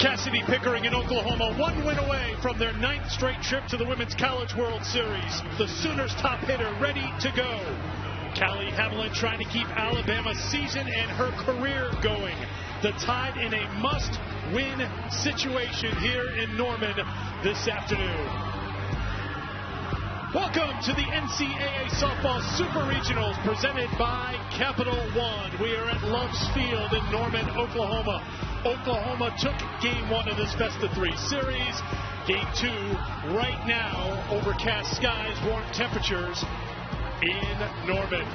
Cassidy Pickering in Oklahoma, one win away from their 9th straight trip to the Women's College World Series. The Sooners' top hitter ready to go. Callie Hamelin trying to keep Alabama's season and her career going. The Tide in a must-win situation here in Norman this afternoon. Welcome to the NCAA Softball Super Regionals presented by Capital One. We are at Love's Field in Norman, Oklahoma. Oklahoma took Game 1 of this best-of-3 series. Game 2 right now, overcast skies, warm temperatures in Norman.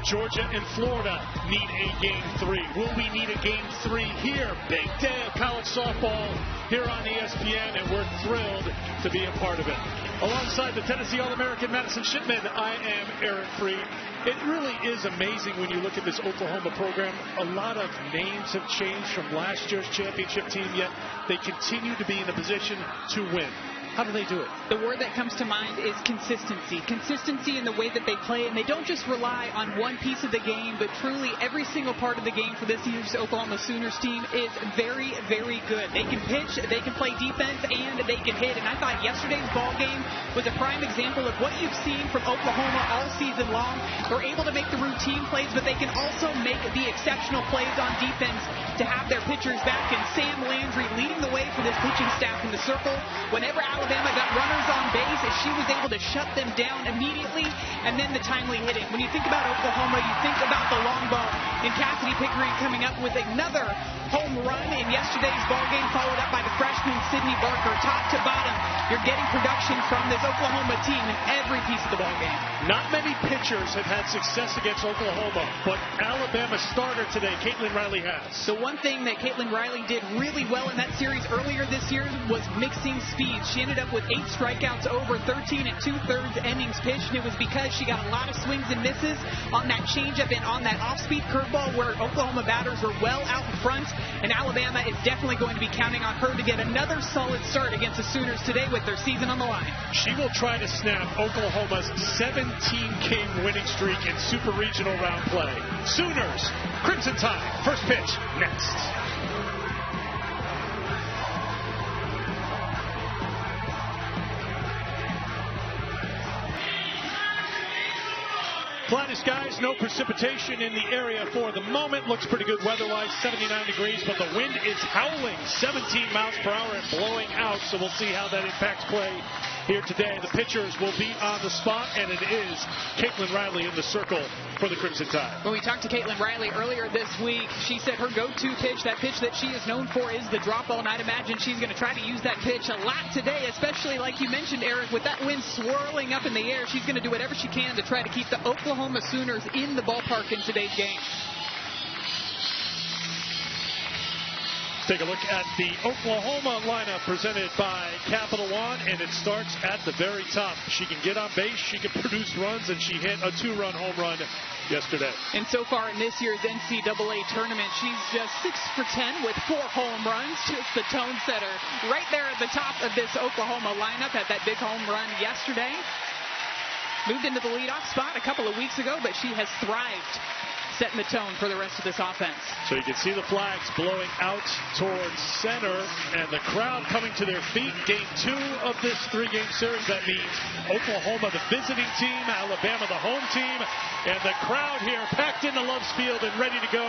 Georgia and Florida need a Game 3. Will we need a Game 3 here? Big day of college softball here on ESPN, and we're thrilled to be a part of it. Alongside the Tennessee All-American Madison Shipman, I am Eric Freed. It really is amazing when you look at this Oklahoma program. A lot of names have changed from last year's championship team, yet they continue to be in a position to win. How do they do it? The word that comes to mind is consistency. Consistency in the way that they play, and they don't just rely on one piece of the game, but truly every single part of the game for this year's Oklahoma Sooners team is very, very good. They can pitch, they can play defense, and they can hit. And I thought yesterday's ball game was a prime example of what you've seen from Oklahoma all season long. They're able to make the routine plays, but they can also make the exceptional plays on defense to have their pitchers back. And Sam Landry leading the way for this pitching staff in the circle. Whenever Alabama got runners on base, she was able to shut them down immediately, and then the timely hitting. When you think about Oklahoma, you think about the long ball, and Cassidy Pickering coming up with another home run in yesterday's ball game, followed up by the freshman Sydney Barker. Top to bottom, you're getting production from this Oklahoma team in every piece of the ball game. Not many pitchers have had success against Oklahoma, but Alabama starter today, Caitlin Riley has. The one thing that Caitlin Riley did really well in that series earlier this year was mixing speeds. She ended up with 8 strikeouts over 13 and 2/3 innings pitched, and it was because she got a lot of swings and misses on that changeup and on that off-speed curveball where Oklahoma batters were well out in front, and Alabama is definitely going to be counting on her to get another solid start against the Sooners today with their season on the line. She will try to snap Oklahoma's 17-game winning streak in Super Regional round play. Sooners, Crimson Tide, first pitch next. Cloudy skies, no precipitation in the area for the moment. Looks pretty good weather-wise, 79 degrees, but the wind is howling 17 miles per hour and blowing out, so we'll see how that impacts play here today. The pitchers will be on the spot, and it is Caitlin Riley in the circle for the Crimson Tide. When we talked to Caitlin Riley earlier this week, she said her go-to pitch, that pitch that she is known for, is the drop ball, and I'd imagine she's going to try to use that pitch a lot today, especially like you mentioned, Eric, with that wind swirling up in the air. She's going to do whatever she can to try to keep the Oklahoma Sooners in the ballpark in today's game. Take a look at the Oklahoma lineup presented by Capital One, and it starts at the very top. She can get on base, she can produce runs, and she hit a 2-run home run yesterday. And so far in this year's NCAA tournament, she's just 6 for 10 with 4 home runs. Just the tone setter right there at the top of this Oklahoma lineup. Had that big home run yesterday. Moved into the leadoff spot a couple of weeks ago, but she has thrived, setting the tone for the rest of this offense. So you can see the flags blowing out towards center, and the crowd coming to their feet. Game 2 of this 3-game series. That means Oklahoma, the visiting team, Alabama, the home team, and the crowd here packed into Love's Field and ready to go.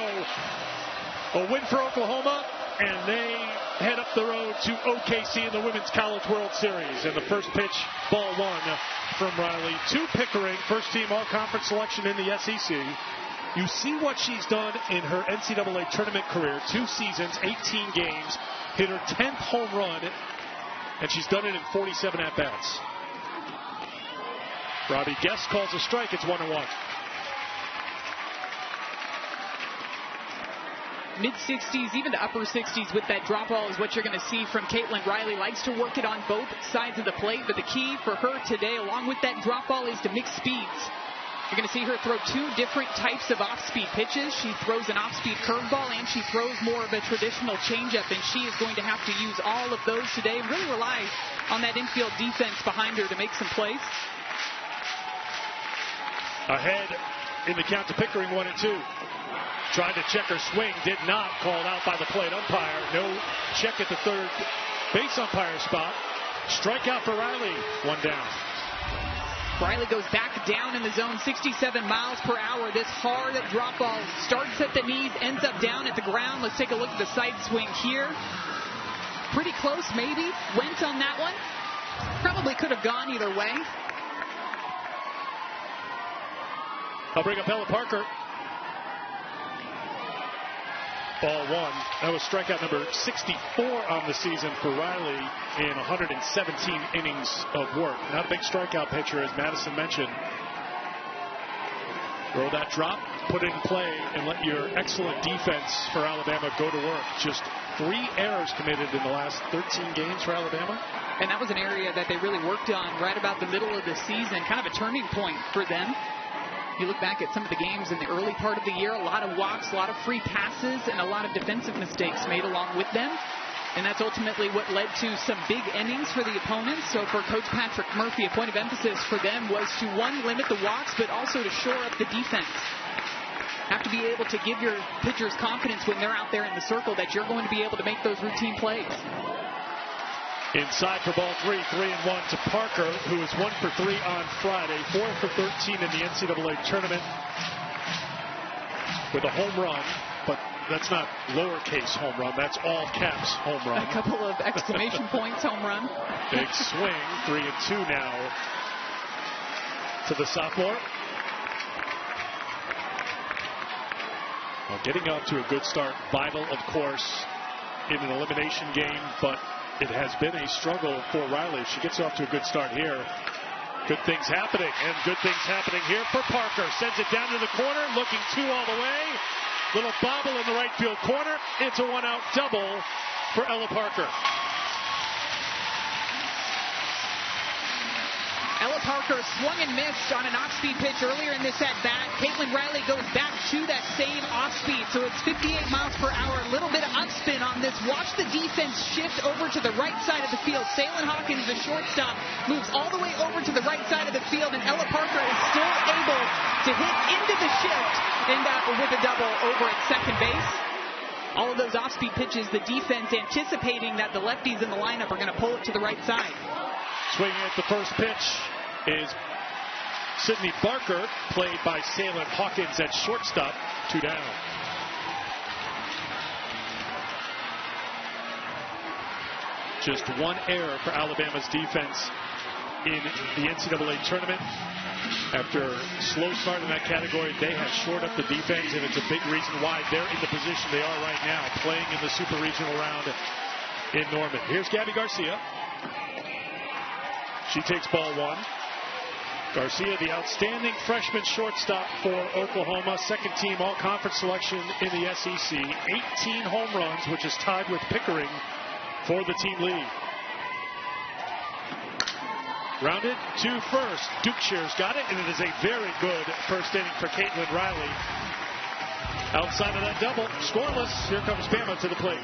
A win for Oklahoma, and they head up the road to OKC in the Women's College World Series. And the first pitch, ball 1 from Riley to Pickering, first team all-conference selection in the SEC. You see what she's done in her NCAA tournament career. 2 seasons, 18 games, hit her 10th home run, and she's done it in 47 at-bats. Robbie Guest calls a strike. It's 1-1. Mid-60s, even to upper 60s with that drop ball is what you're going to see from Caitlin Riley. Likes to work it on both sides of the plate, but the key for her today, along with that drop ball, is to mix speeds. You're going to see her throw 2 different types of off-speed pitches. She throws an off-speed curveball, and she throws more of a traditional changeup, and she is going to have to use all of those today and really rely on that infield defense behind her to make some plays. Ahead in the count to Pickering, 1-2. Tried to check her swing, did not. Called out by the plate umpire. No check at the third base umpire spot. Strikeout for Riley. One down. Riley goes back down in the zone, 67 miles per hour. This hard drop ball starts at the knees, ends up down at the ground. Let's take a look at the side swing here. Pretty close, maybe. Went on that one. Probably could have gone either way. I'll bring up Ella Parker. Ball one. That was strikeout number 64 on the season for Riley in 117 innings of work. Not a big strikeout pitcher, as Madison mentioned. Throw that drop, put it in play, and let your excellent defense for Alabama go to work. Just 3 errors committed in the last 13 games for Alabama. And that was an area that they really worked on right about the middle of the season. Kind of a turning point for them. You look back at some of the games in the early part of the year, a lot of walks, a lot of free passes, and a lot of defensive mistakes made along with them. And that's ultimately what led to some big innings for the opponents. So for Coach Patrick Murphy, a point of emphasis for them was to, one, limit the walks, but also to shore up the defense. Have to be able to give your pitchers confidence when they're out there in the circle that you're going to be able to make those routine plays. Inside for ball 3, 3-1 to Parker, who was 1 for 3 on Friday, 4 for 13 in the NCAA tournament with a home run, but that's not lowercase home run, that's all caps home run. A couple of exclamation points home run. Big swing, 3-2 now to the sophomore. Well, getting off to a good start, vital, of course, in an elimination game, but it has been a struggle for Riley. She gets off to a good start here. Good things happening, and good things happening here for Parker. Sends it down to the corner, looking 2 all the way. Little bobble in the right field corner. It's a 1-out double for Ella Parker. Ella Parker swung and missed on an off-speed pitch earlier in this at-bat. Caitlin Riley goes back to that same off-speed, so it's 58 miles per hour. A little bit of upspin on this. Watch the defense shift over to the right side of the field. Salin Hawkins, the shortstop, moves all the way over to the right side of the field, and Ella Parker is still able to hit into the shift and with a double over at second base. All of those off-speed pitches, the defense anticipating that the lefties in the lineup are going to pull it to the right side. Swinging at the first pitch is Sydney Barker, played by Salin Hawkins at shortstop. 2 down. Just 1 error for Alabama's defense in the NCAA tournament. After a slow start in that category, they have shored up the defense, and it's a big reason why they're in the position they are right now, playing in the Super Regional round in Norman. Here's Gabby Garcia. She takes ball 1. Garcia, the outstanding freshman shortstop for Oklahoma, second team all-conference selection in the SEC. 18 home runs, which is tied with Pickering for the team lead. Rounded to first. Dukeshires got it, and it is a very good first inning for Caitlin Riley. Outside of that double, scoreless. Here comes Bama to the plate.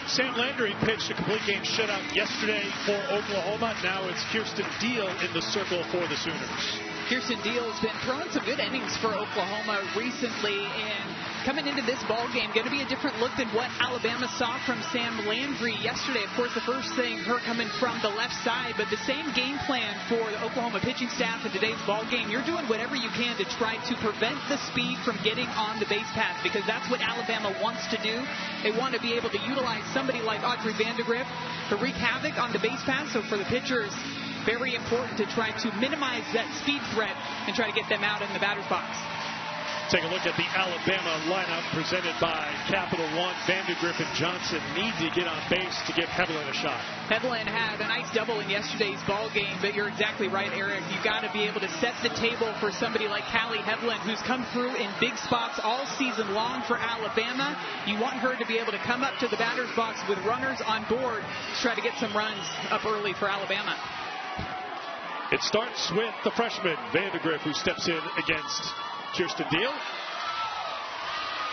Sam Landry pitched a complete game shutout yesterday for Oklahoma. Now it's Kirsten Deal in the circle for the Sooners. Kirsten Deal has been throwing some good innings for Oklahoma recently, and coming into this ball game, going to be a different look than what Alabama saw from Sam Landry yesterday. Of course, the first thing, her coming from the left side, but the same game plan for the Oklahoma pitching staff in today's ball game. You're doing whatever you can to try to prevent the speed from getting on the base paths, because that's what Alabama wants to do. They want to be able to utilize somebody like Audrey Vandegrift to wreak havoc on the base paths. So for the pitchers, very important to try to minimize that speed threat and try to get them out in the batter's box. Take a look at the Alabama lineup presented by Capital One. Vandegrift and Johnson need to get on base to give Hevelin a shot. Hevelin had a nice double in yesterday's ball game, but you're exactly right, Eric. You've got to be able to set the table for somebody like Callie Hevelin, who's come through in big spots all season long for Alabama. You want her to be able to come up to the batter's box with runners on board to try to get some runs up early for Alabama. It starts with the freshman, Vandegrift, who steps in against Kirsten Deal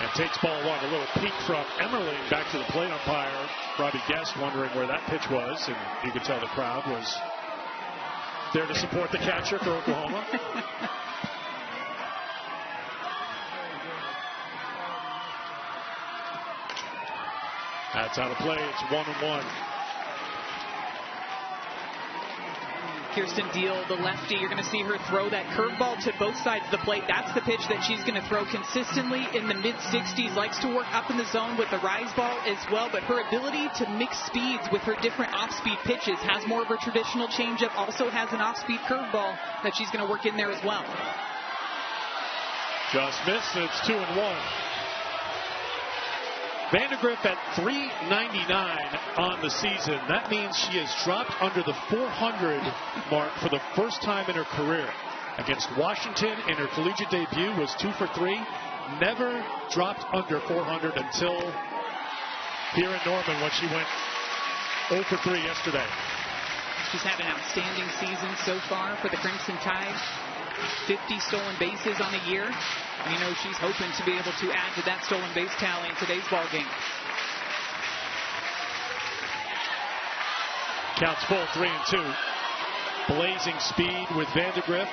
and takes ball 1. A little peek from Emmerling back to the plate umpire. Robbie Guest wondering where that pitch was, and you could tell the crowd was there to support the catcher for Oklahoma. That's out of play. It's 1-1. Kirsten Deal, the lefty, you're going to see her throw that curveball to both sides of the plate. That's the pitch that she's going to throw consistently in the mid-60s. Likes to work up in the zone with the rise ball as well, but her ability to mix speeds with her different off-speed pitches, has more of a traditional changeup, also has an off-speed curveball that she's going to work in there as well. Just missed. It's 2-1. Vandergriff at 399 on the season. That means she has dropped under the 400 mark for the first time in her career. Against Washington in her collegiate debut was 2 for 3. Never dropped under 400 until here in Norman when she went 0 for 3 yesterday. She's had an outstanding season so far for the Crimson Tide. 50 stolen bases on the year. You know she's hoping to be able to add to that stolen base tally in today's ball game. Counts full, 3-2. Blazing speed with Vandergriff,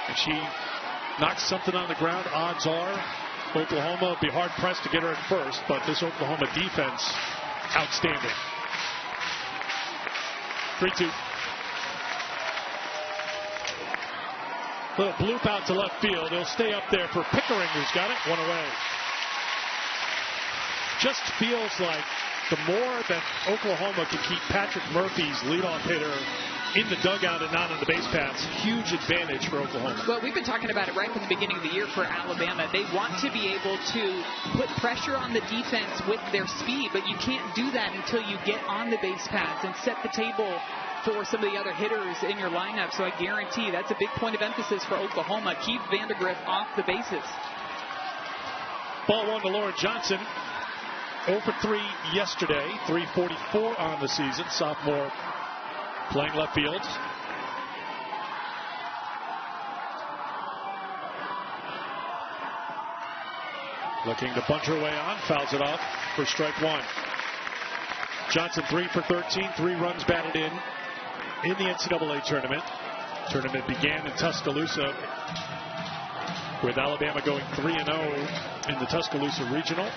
and she knocks something on the ground. Odds are Oklahoma will be hard pressed to get her at first, but this Oklahoma defense, outstanding. 3-2. Little bloop out to left field. He'll stay up there for Pickering, who's got it. One away. Just feels like the more that Oklahoma can keep Patrick Murphy's leadoff hitter in the dugout and not on the base paths, huge advantage for Oklahoma. Well, we've been talking about it right from the beginning of the year for Alabama. They want to be able to put pressure on the defense with their speed, but you can't do that until you get on the base paths and set the table for some of the other hitters in your lineup. So I guarantee that's a big point of emphasis for Oklahoma. Keep Vandergriff off the bases. Ball 1 to Lauren Johnson. 0 for 3 yesterday. 344 on the season. Sophomore playing left field. Looking to bunch her way on. Fouls it off for strike 1. Johnson 3 for 13. 3 runs batted in the NCAA tournament. Tournament began in Tuscaloosa with Alabama going 3-0 in the Tuscaloosa Regional.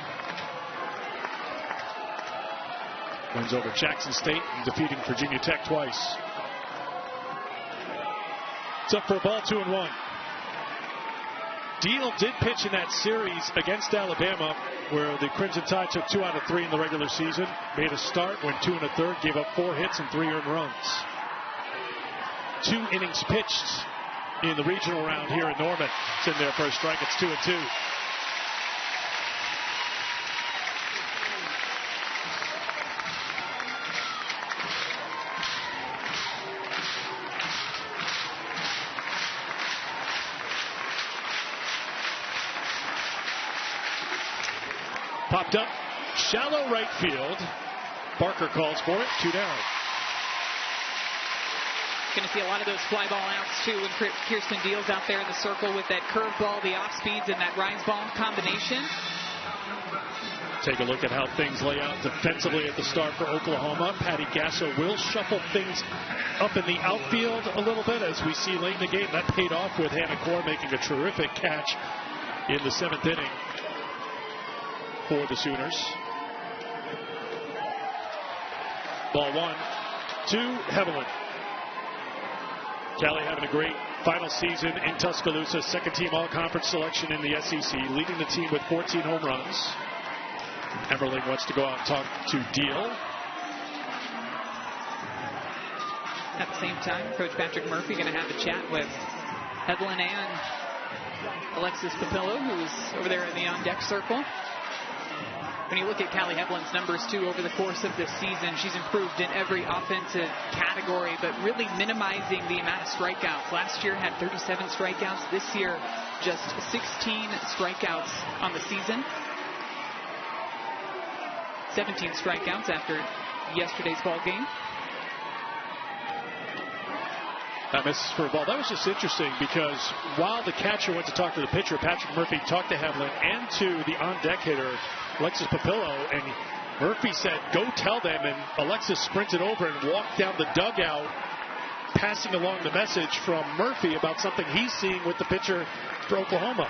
Wins over Jackson State and defeating Virginia Tech twice. It's up for a ball, 2-1. Deal did pitch in that series against Alabama, where the Crimson Tide took 2 out of 3 in the regular season. Made a start, went 2 1/3, gave up 4 hits and 3 earned runs. 2 innings pitched in the regional round here in Norman. It's in there for a strike. It's 2-2. Popped up, shallow right field. Barker calls for it, 2 down. Going to see a lot of those fly ball outs too when Kirsten Deal's out there in the circle with that curveball, the off speeds, and that rise ball combination. Take a look at how things lay out defensively at the start for Oklahoma. Patty Gasso will shuffle things up in the outfield a little bit, as we see late in the game. That paid off with Hannah Core making a terrific catch in the 7th inning for the Sooners. Ball 1 to Hevelin. Callie having a great final season in Tuscaloosa. Second team all-conference selection in the SEC, leading the team with 14 home runs. Emmerling wants to go out and talk to Deal. At the same time, Coach Patrick Murphy going to have a chat with Hevelin and Alexis Papillo, who's over there in the on-deck circle. When you look at Callie Hevelin's numbers, too, over the course of this season, she's improved in every offensive category, but really minimizing the amount of strikeouts. Last year had 37 strikeouts. This year, just 16 strikeouts on the season. 17 strikeouts after yesterday's ball game. That misses for a ball. That was just interesting because while the catcher went to talk to the pitcher, Patrick Murphy talked to Hevelin and to the on-deck hitter, Alexis Papillo, and Murphy said, go tell them, and Alexis sprinted over and walked down the dugout, passing along the message from Murphy about something he's seeing with the pitcher for Oklahoma.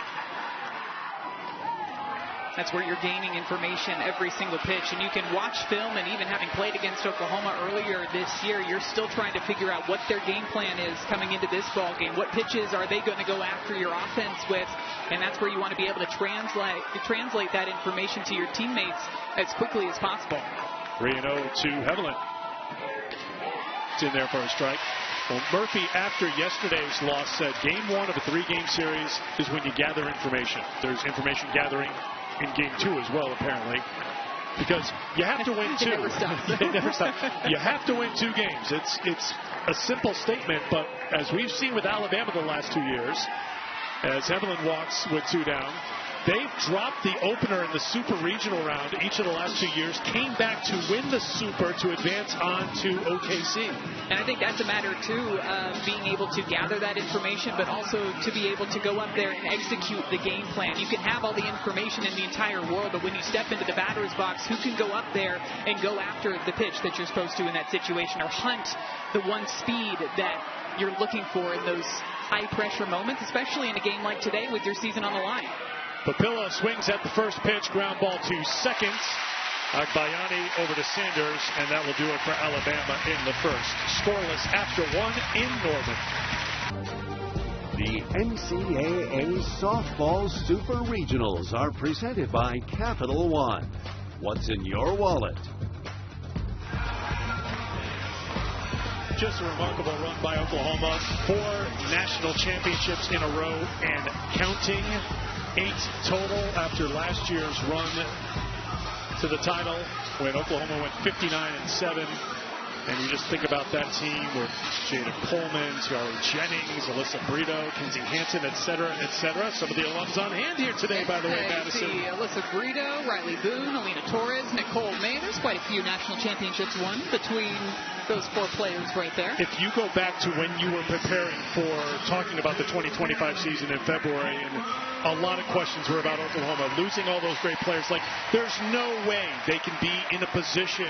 That's where you're gaining information every single pitch. And you can watch film, and even having played against Oklahoma earlier this year, you're still trying to figure out what their game plan is coming into this ball game. What pitches are they going to go after your offense with? And that's where you want to be able to translate that information to your teammates as quickly as possible. 3-0 to Heveland. It's in there for a strike. Well, Murphy, after yesterday's loss, said game 1 of a 3-game series is when you gather information. There's information gathering in game 2 as well, apparently, because you have to win 2. It never stops. It never stops. You have to win 2 games. It's a simple statement, but as we've seen with Alabama the last 2 years, as Heveland walks with 2 down, they've dropped the opener in the Super Regional round each of the last 2 years, came back to win the Super to advance on to OKC. And I think that's a matter, too, of being able to gather that information, but also to be able to go up there and execute the game plan. You can have all the information in the entire world, but when you step into the batter's box, who can go up there and go after the pitch that you're supposed to in that situation, or hunt the one speed that you're looking for in those high-pressure moments, especially in a game like today with your season on the line. Papilla swings at the first pitch, ground ball to second. Agbayani over to Sanders, and that will do it for Alabama in the first. Scoreless after 1 in Norman. The NCAA Softball Super Regionals are presented by Capital One. What's in your wallet? Just a remarkable run by Oklahoma. 4 national championships in a row and counting. 8 total after last year's run to the title when Oklahoma went 59-7. And you just think about that team with Jada Coleman, Charlie Jennings, Alyssa Brito, Kinsey Hansen, et cetera, et cetera. Some of the alums on hand here today, by the way, Madison. Alyssa Brito, Riley Boone, Alina Torres, Nicole May. There's quite a few national championships won between those 4 players right there. If you go back to when you were preparing for talking about the 2025 season in February, and a lot of questions were about Oklahoma losing all those great players, like there's no way they can be in a position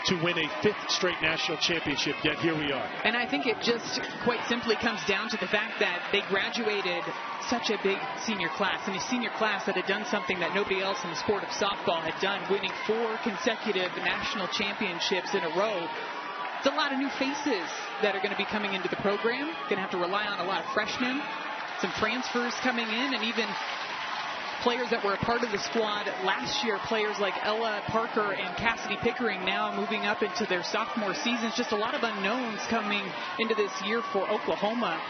to win a 5th straight national championship, yet here we are. And I think it just quite simply comes down to the fact that they graduated such a big senior class, and a senior class that had done something that nobody else in the sport of softball had done, winning 4 consecutive national championships in a row. It's a lot of new faces that are going to be coming into the program. Going to have to rely on a lot of freshmen, some transfers coming in, and even players that were a part of the squad last year, players like Ella Parker and Cassidy Pickering now moving up into their sophomore seasons. Just a lot of unknowns coming into this year for Oklahoma.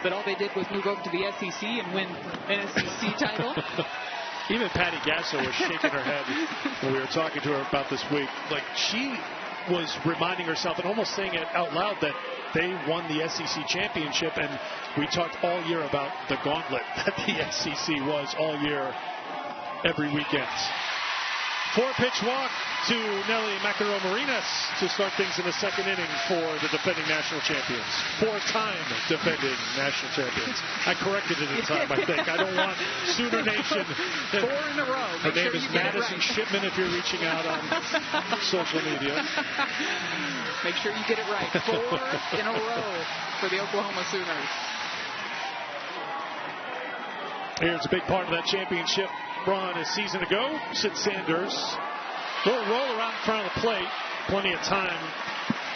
But all they did was move over to the SEC and win an SEC title. Even Patty Gasso was shaking her head when we were talking to her about this week. Like, she was reminding herself and almost saying it out loud that they won the SEC championship, and we talked all year about the gauntlet that the SEC was all year, every weekend. 4-pitch walk to Nelly Macaron-Marinas to start things in the second inning for the defending national champions. 4-time defending national champions. I corrected it in time, I think. I don't want Sooner Nation. 4 in a row. Her name is Madison Shipman if you're reaching out on social media. Make sure you get it right. 4 in a row for the Oklahoma Sooners. Here's a big part of that championship run a season ago. Sid Sanders. Little roll around in front of the plate. Plenty of time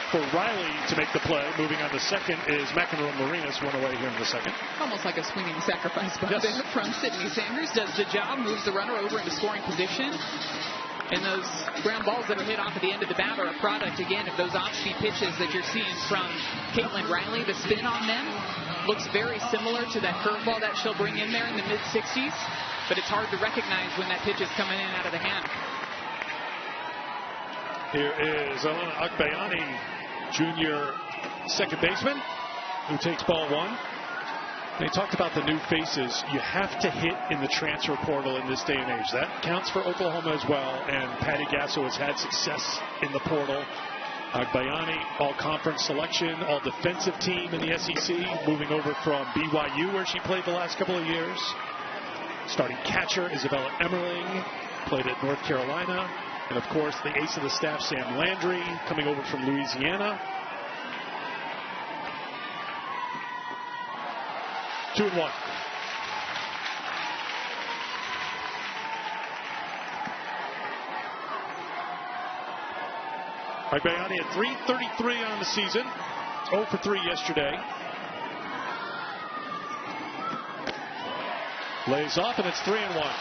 for Riley to make the play. Moving on to second is Macaron-Marinas, one away here in the second. Almost like a swinging sacrifice bunt from Sydney Sanders. Does the job, moves the runner over into scoring position. And those ground balls that are hit off at the end of the bat are a product, again, of those off-speed pitches that you're seeing from Caitlin Riley. The spin on them looks very similar to that curveball that she'll bring in there in the mid-60s. But it's hard to recognize when that pitch is coming in out of the hand. Here is Alana Agbayani, junior second baseman, who takes ball 1. They talked about the new faces. You have to hit in the transfer portal in this day and age. That counts for Oklahoma as well, and Patty Gasso has had success in the portal. Agbayani, all-conference selection, all-defensive team in the SEC, moving over from BYU, where she played the last couple of years. Starting catcher, Isabella Emmerling, played at North Carolina. And, of course, the ace of the staff, Sam Landry, coming over from Louisiana. 2-1. Agbayani at .333 on the season. 0 for 3 yesterday. Lays off, and it's 3-1.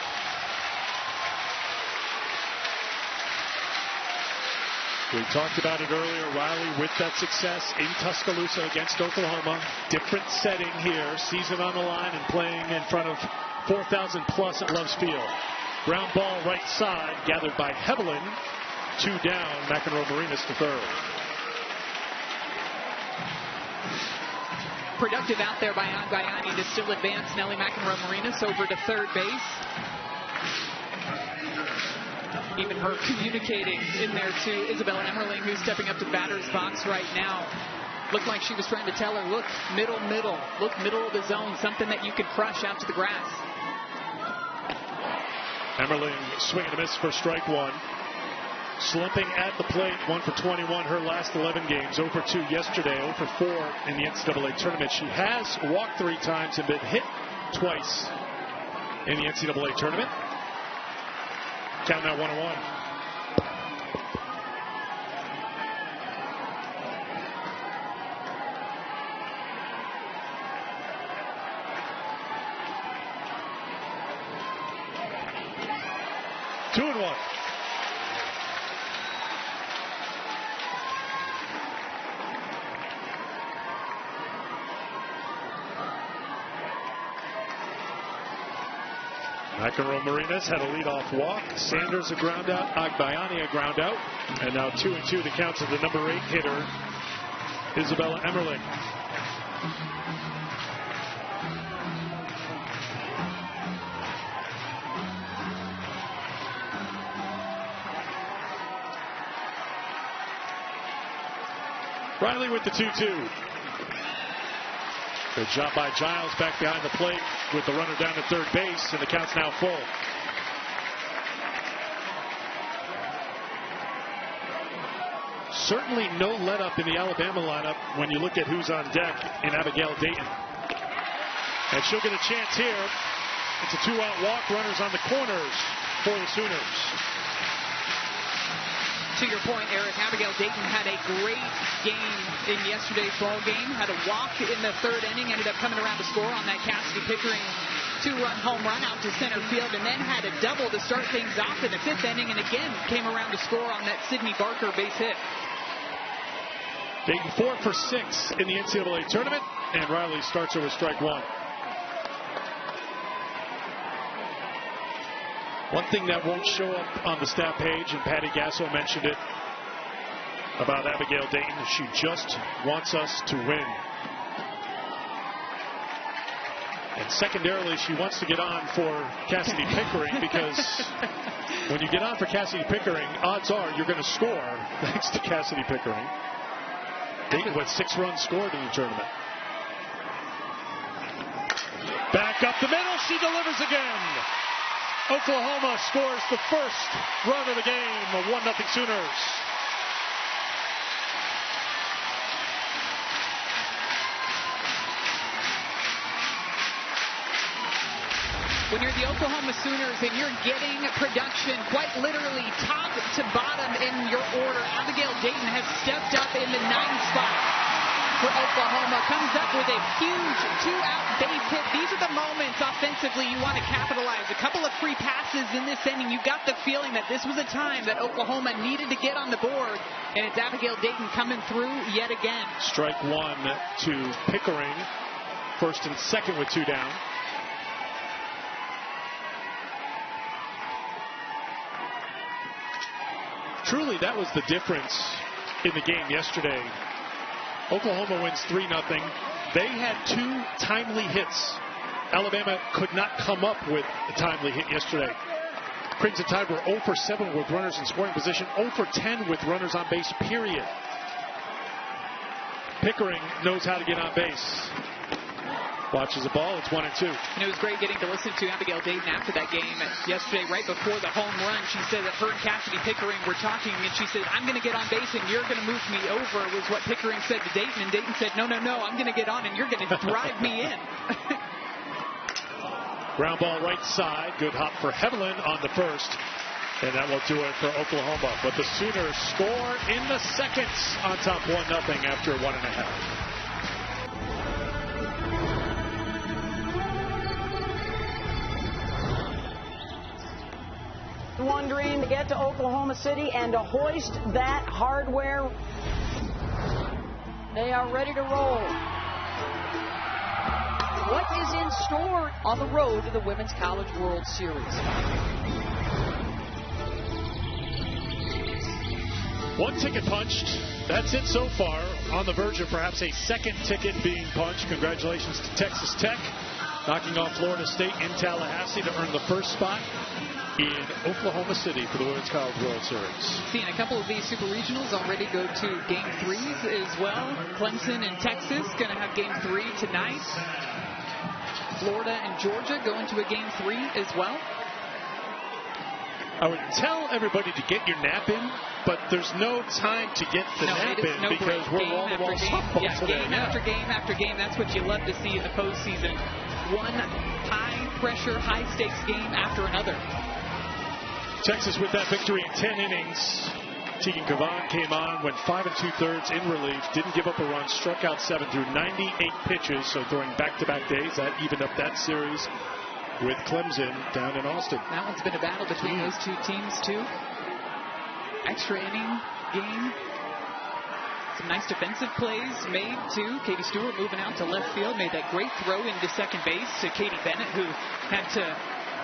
We talked about it earlier. Riley with that success in Tuscaloosa against Oklahoma. Different setting here. Season on the line and playing in front of 4,000 plus at Loves Field. Ground ball right side gathered by Hevelin. 2 down. McEnroe-Marinas to third. Productive out there by Agbayani to still advance Nelly McEnroe-Marinas over to third base. Even her communicating in there to Isabella Emmerling, who's stepping up to the batter's box right now. Looked like she was trying to tell her, look, middle. Look, middle of the zone, something that you could crush out to the grass. Emmerling swinging a miss for strike 1. Slumping at the plate, 1 for 21 her last 11 games. 0 for 2 yesterday, 0 for 4 in the NCAA tournament. She has walked 3 times and been hit twice in the NCAA tournament. Count now 1-1. Two and 1. McEnroe-Marinas had a leadoff walk. Sanders a ground out. Agbayani a ground out. And now 2-2 to count to the number 8 hitter, Isabella Emmerling. Riley with the 2-2. Good job by Giles back behind the plate with the runner down to third base, and the count's now full. Certainly no let-up in the Alabama lineup when you look at who's on deck in Abigail Dayton. And she'll get a chance here. It's a 2-out walk, runners on the corners for the Sooners. To your point, Eric, Abigail Dayton had a great game in yesterday's ball game. Had a walk in the third inning, ended up coming around to score on that Cassidy Pickering 2-run home run out to center field, and then had a double to start things off in the 5th inning, and again came around to score on that Sydney Barker base hit. Dayton 4 for 6 in the NCAA tournament, and Riley starts her with strike 1. One thing that won't show up on the stat page, and Patty Gasso mentioned it about Abigail Dayton, she just wants us to win. And secondarily, she wants to get on for Cassidy Pickering, because when you get on for Cassidy Pickering, odds are you're going to score thanks to Cassidy Pickering. Dayton with 6 runs scored in the tournament. Back up the middle, she delivers again. Oklahoma scores the first run of the game, a 1-0 Sooners. When you're the Oklahoma Sooners and you're getting production quite literally top to bottom in your order, Abigail Dayton has stepped up in the 9th spot for Oklahoma. Comes up with a huge 2-out base hit. These are the moments offensively you want to capitalize. A couple of free passes in this inning. You got the feeling that this was a time that Oklahoma needed to get on the board, and it's Abigail Dayton coming through yet again. Strike 1 to Pickering. First and second with 2 down. Truly, that was the difference in the game yesterday. Oklahoma wins 3-0. They had 2 timely hits. Alabama could not come up with a timely hit yesterday. Crimson Tide were 0 for 7 with runners in scoring position, 0 for 10 with runners on base, period. Pickering knows how to get on base. Watches the ball, it's 1-2. And it was great getting to listen to Abigail Dayton after that game yesterday, right before the home run. She said that her and Cassidy Pickering were talking, and she said, I'm going to get on base and you're going to move me over, was what Pickering said to Dayton. And Dayton said, no, I'm going to get on and you're going to drive me in. Ground ball right side, good hop for Hevelin on the first. And that will do it for Oklahoma. But the Sooners score in the second on top 1-0 after 1.5. One dream to get to Oklahoma City and to hoist that hardware. They are ready to roll. What is in store on the road to the Women's College World Series? One ticket punched. That's it so far. On the verge of perhaps a second ticket being punched. Congratulations to Texas Tech, knocking off Florida State in Tallahassee to earn the first spot in Oklahoma City for the Women's College World Series. Seeing a couple of these super regionals already go to game 3s as well. Clemson and Texas going to have game 3 tonight. Florida and Georgia going to a game 3 as well. I would tell everybody to get your nap in, but there's no time to get the nap in because we're wall-to-wall softball today. Game after game after game. That's what you love to see in the postseason. One high-pressure, high-stakes game after another. Texas with that victory in 10 innings. Tegan Cavan came on, went 5 2/3 in relief, didn't give up a run, struck out 7 through 98 pitches, so throwing back-to-back days. That evened up that series with Clemson down in Austin. That one's been a battle between those two teams, too. Extra inning game. Some nice defensive plays made, too. Katie Stewart moving out to left field, made that great throw into second base to Katie Bennett, who had to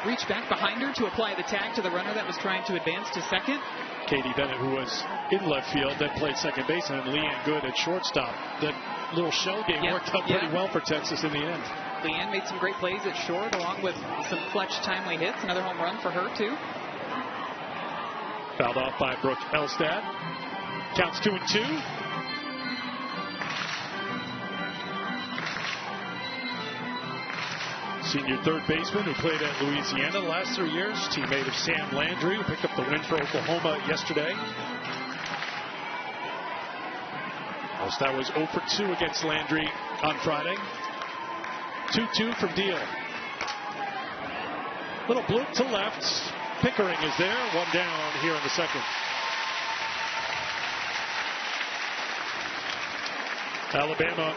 reach back behind her to apply the tag to the runner that was trying to advance to second. Katie Bennett, who was in left field, then played second base, and then Leanne Good at shortstop. That little shell game worked out pretty well for Texas in the end. Leanne made some great plays at short, along with some clutch, timely hits. Another home run for her, too. Fouled off by Brooke Elstad. Counts 2-2. Senior third baseman who played at Louisiana the last 3 years. Teammate of Sam Landry, who picked up the win for Oklahoma yesterday. Elstad was 0 for 2 against Landry on Friday. 2-2 from Deal. Little bloop to left. Pickering is there. One down here in the second. Alabama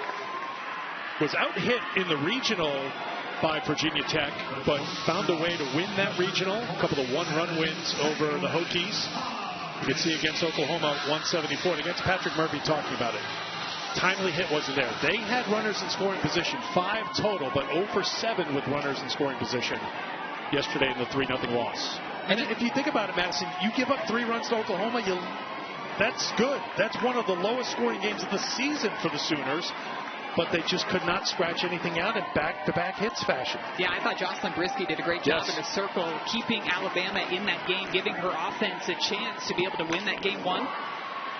was out-hit in the regional by Virginia Tech, but found a way to win that regional. A couple of one-run wins over the Hokies. You can see against Oklahoma, 174. And against Patrick Murphy talking about it. Timely hit wasn't there. They had runners in scoring position, 5 total, but 0 for 7 with runners in scoring position yesterday in the 3-0 loss. And if you think about it, Madison, you give up 3 runs to Oklahoma, that's good. That's one of the lowest scoring games of the season for the Sooners. But they just could not scratch anything out in back-to-back hits fashion. Yeah, I thought Jocelyn Brisky did a great job in the circle, keeping Alabama in that game, giving her offense a chance to be able to win that game 1.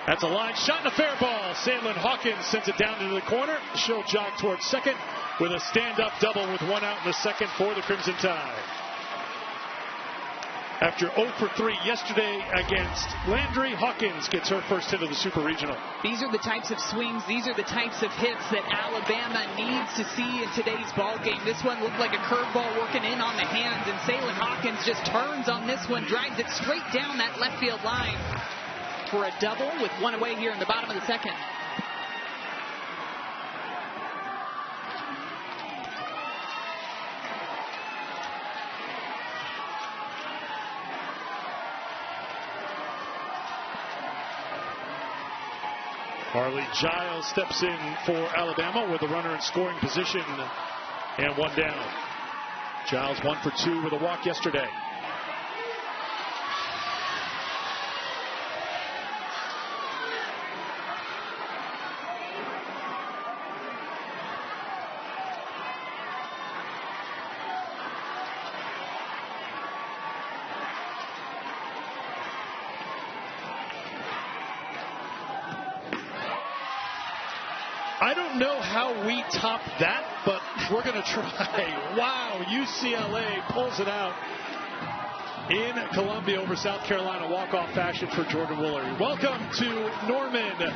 That's a line shot and a fair ball. Sandlin Hawkins sends it down into the corner. She'll jog towards second with a stand-up double with 1 out in the second for the Crimson Tide. After 0 for 3 yesterday against Landry, Hawkins gets her first hit of the Super Regional. These are the types of swings, these are the types of hits that Alabama needs to see in today's ball game. This one looked like a curveball working in on the hands, and Sandlin Hawkins just turns on this one, drives it straight down that left field line for a double with 1 away here in the bottom of the second. Marley Giles steps in for Alabama with a runner in scoring position and 1 down. Giles 1 for 2 with a walk yesterday. I don't know how we top that, but we're going to try. Wow, UCLA pulls it out. in Columbia over South Carolina. Walk-off fashion for Jordan Woolery. Welcome to Norman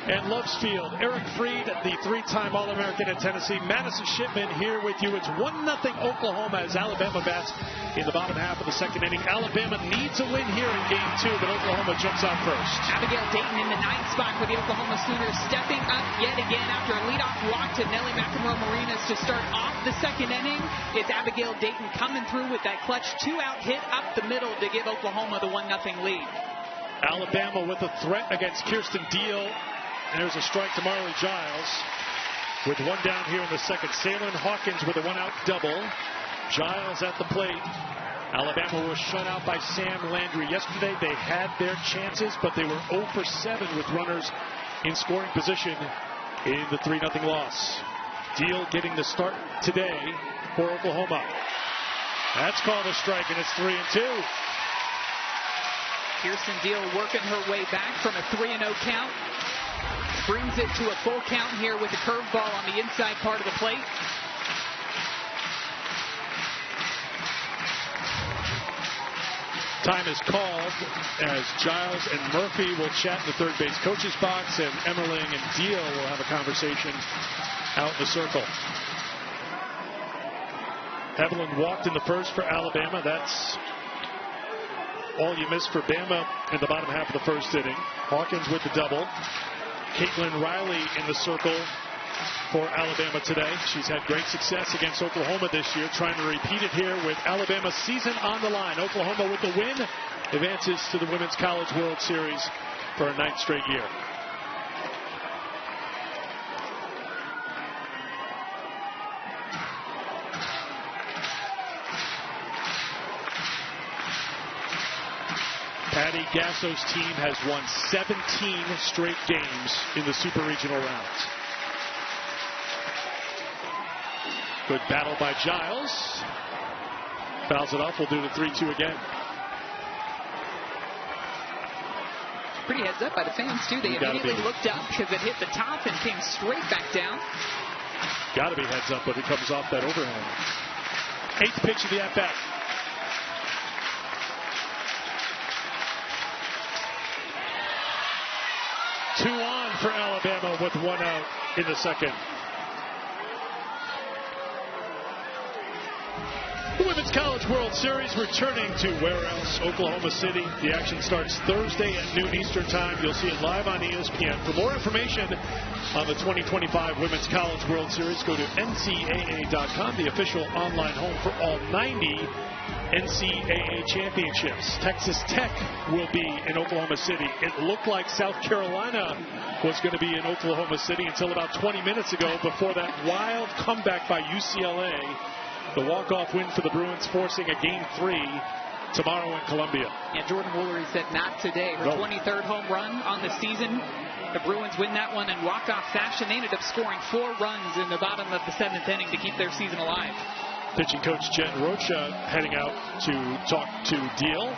and Loves Field. Eric Freed, the three-time All-American at Tennessee. Madison Shipman here with you. It's 1-0 Oklahoma as Alabama bats in the bottom half of the second inning. Alabama needs a win here in Game 2, but Oklahoma jumps out first. Abigail Dayton in the ninth spot for the Oklahoma Sooners, stepping up yet again after a leadoff walk to Nelly McEnroe-Marinas to start off the second inning. It's Abigail Dayton coming through with that clutch two-out hit up the middle to give Oklahoma the 1-0 lead. Alabama with a threat against Kirsten Deal. There's a strike to Marley Giles with one down here in the second. Salem Hawkins with a one-out double. Giles at the plate. Alabama was shut out by Sam Landry. Yesterday they had their chances, but they were 0 for 7 with runners in scoring position in the 3-0 loss. Deal getting the start today for Oklahoma. That's called a strike, and it's 3-2. Kirsten Deal working her way back from a 3-0 count. Brings it to a full count here with a curveball on the inside part of the plate. Time is called as Giles and Murphy will chat in the third base coach's box, and Emmerling and Deal will have a conversation out in the circle. Evelyn walked in the first for Alabama. That's all you miss for Bama in the bottom half of the first inning. Hawkins with the double. Caitlin Riley in the circle for Alabama today. She's had great success against Oklahoma this year, trying to repeat it here with Alabama's season on the line. Oklahoma with the win advances to the Women's College World Series for a 9th straight year. Patty Gasso's team has won 17 straight games in the Super Regional rounds. Good battle by Giles. Fouls it off. We'll do the 3-2 again. Pretty heads up by the fans, too. They immediately looked up because it hit the top and came straight back down. Got to be heads up when it comes off that overhand. 8th pitch of the at-bat. Two on for Alabama with one out in the second. The Women's College World Series returning to where else? Oklahoma City. The action starts Thursday at noon Eastern Time. You'll see it live on ESPN. For more information on the 2025 Women's College World Series, go to NCAA.com, the official online home for all 90 NCAA championships. Texas Tech will be in Oklahoma City. It looked like South Carolina was going to be in Oklahoma City until about 20 minutes ago before that wild comeback by UCLA. The walk-off win for the Bruins, forcing a Game 3 tomorrow in Columbia. Yeah, Jordan Woolery said not today. Her 23rd home run on the season. The Bruins win that one in walk-off fashion. They ended up scoring 4 runs in the bottom of the 7th inning to keep their season alive. Pitching coach Jen Rocha heading out to talk to Deal.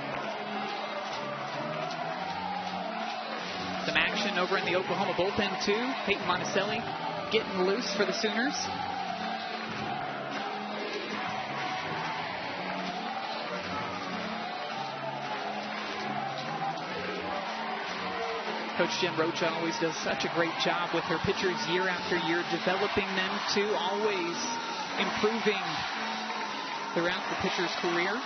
Some action over in the Oklahoma bullpen, too. Peyton Monticelli getting loose for the Sooners. Coach Jen Rocha always does such a great job with her pitchers year after year, developing them to always improving throughout the pitcher's career.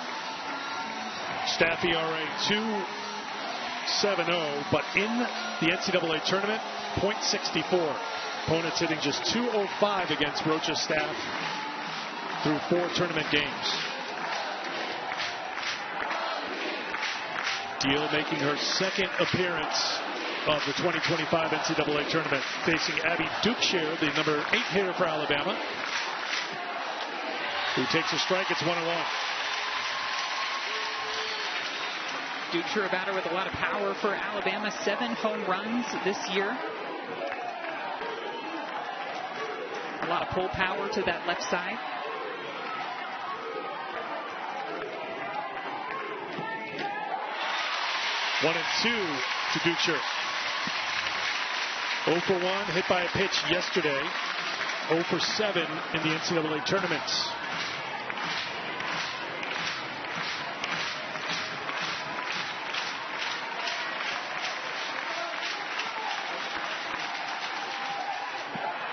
Staff ERA 2.70, but in the NCAA tournament, .64. Opponents hitting just .205 against Rocha's staff through 4 tournament games. Deal making her second appearance of the 2025 NCAA tournament, facing Abby Dukeshire, the number 8 hitter for Alabama, who takes a strike. It's 1-1. Dukeshire, a batter with a lot of power for Alabama. 7 home runs this year. A lot of pull power to that left side. One and 2 to Dukeshire. 0 for 1, hit by a pitch yesterday. 0 for 7 in the NCAA tournaments.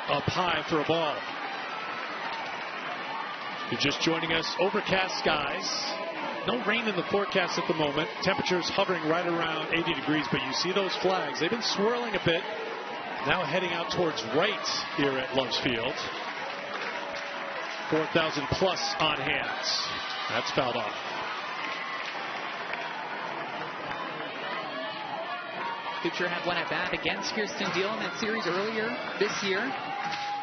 up high for a ball. If you're just joining us, overcast skies. No rain in the forecast at the moment. Temperatures hovering right around 80 degrees, but you see those flags. They've been swirling a bit. Now heading out towards right here at Love's Field. 4,000 plus on hands. That's fouled off. Butcher had one at bat against Kirsten Deal in that series earlier this year.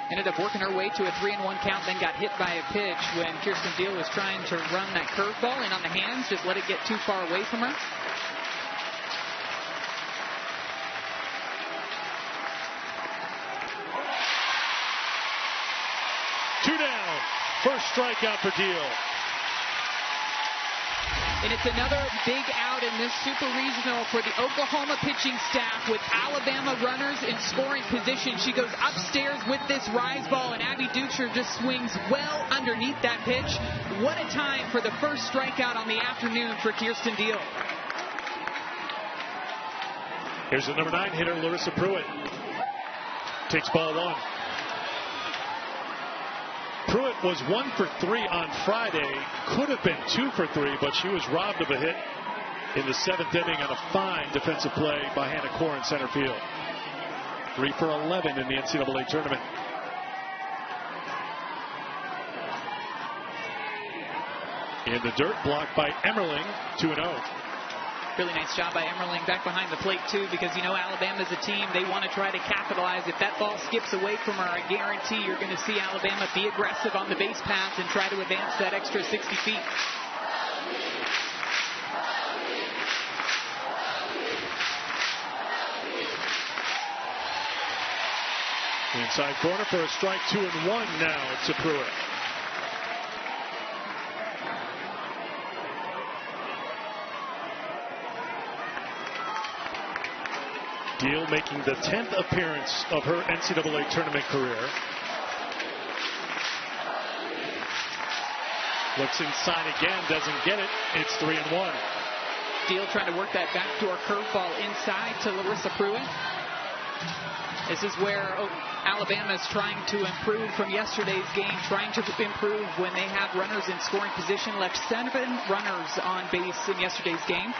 Ended up working her way to a 3-1 count, then got hit by a pitch when Kirsten Deal was trying to run that curveball in on the hands, just let it get too far away from her. Two down. First strikeout for Deal. And it's another big out in this Super Regional for the Oklahoma pitching staff with Alabama runners in scoring position. She goes upstairs with this rise ball, and Abby Dutcher just swings well underneath that pitch. What a time for the first strikeout on the afternoon for Kirsten Deal. Here's the number 9 hitter, Larissa Pruitt. Takes ball one. Pruitt was 1 for 3 on Friday. Could have been 2 for 3, but she was robbed of a hit in the 7th inning on a fine defensive play by Hannah Core in center field. 3 for 11 in the NCAA tournament. In the dirt, blocked by Emmerling, 2-0. Really nice job by Emmerling back behind the plate, too, because, you know, Alabama's a team. They want to try to capitalize. If that ball skips away from her, I guarantee you're going to see Alabama be aggressive on the base path and try to advance that extra 60 feet. Inside corner for a strike, 2-1 now to Pruitt. Deal making the 10th appearance of her NCAA tournament career. Looks inside again, doesn't get it. It's 3-1. Deal trying to work that backdoor curveball inside to Larissa Pruitt. This is where Alabama is trying to improve from yesterday's game, trying to improve when they have runners in scoring position. Left 7 runners on base in yesterday's game.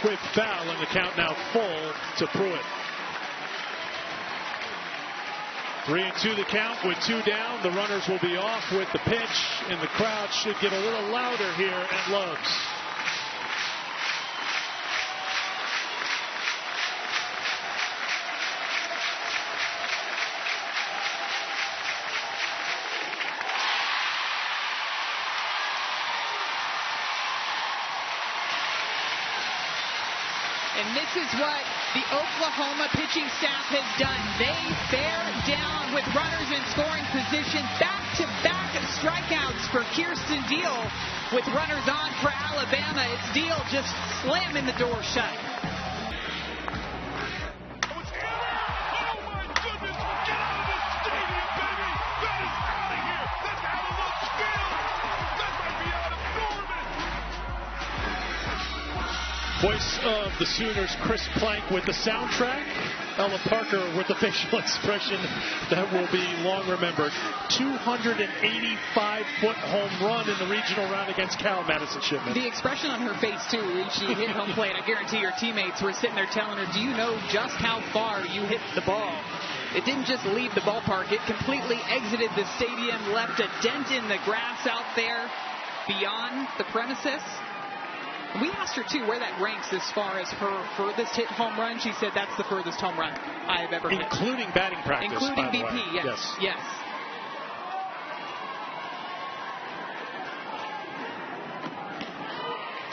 Swift foul, and the count now full to Pruitt. 3-2 the count with 2 down. The runners will be off with the pitch, and the crowd should get a little louder here at Love's. And this is what the Oklahoma pitching staff has done. They bear down with runners in scoring position. Back-to-back strikeouts for Kirsten Deal with runners on for Alabama. It's Deal just slamming the door shut. Voice of the Sooners, Chris Plank with the soundtrack. Ella Parker with the facial expression that will be long remembered. 285-foot home run in the regional round against Cal, Madison Shipman. The expression on her face, too, when she hit home plate, I guarantee your teammates were sitting there telling her, do you know just how far you hit the ball? It didn't just leave the ballpark. It completely exited the stadium, left a dent in the grass out there beyond the premises. We asked her, too, where that ranks as far as her furthest hit home run. She said that's the furthest home run I've ever hit. Including batting practice, including by the BP, way. yes.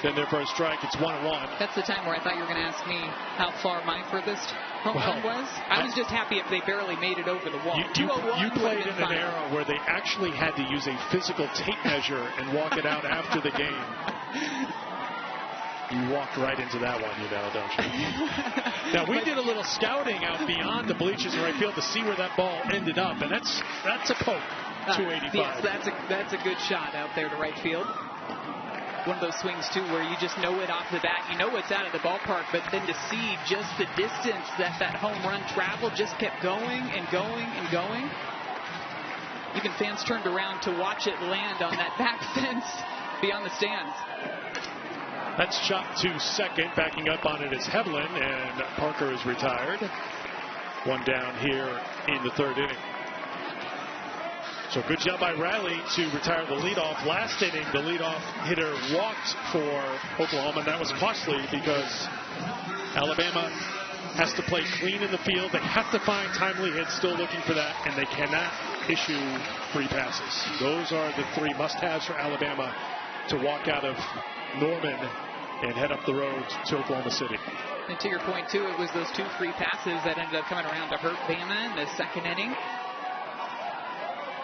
Then there for a strike, it's 1-1. That's the time where I thought you were going to ask me how far my furthest home run was. I was just happy if they barely made it over the wall. You played in an era where they actually had to use a physical tape measure and walk it out after the game. You walked right into that one, you know, don't you? Now, we did a little scouting out beyond the bleachers in right field to see where that ball ended up, and that's a poke, 285. Yes, that's a good shot out there to right field. one of those swings, too, where you just know it off the bat. You know it's out of the ballpark, but then to see just the distance that home run traveled, just kept going and going and going. Even fans turned around to watch it land on that back fence beyond the stands. That's chopped to second. Backing up on it is Heblin, and Parker is retired. One down here in the third inning. So good job by Riley to retire the leadoff. Last inning, the leadoff hitter walked for Oklahoma, and that was costly because Alabama has to play clean in the field. They have to find timely hits, still looking for that, and they cannot issue free passes. Those are the three must-haves for Alabama to walk out of Norman and head up the road to Oklahoma City. And to your point, too, it was those 2 free passes that ended up coming around to hurt Bama in the second inning.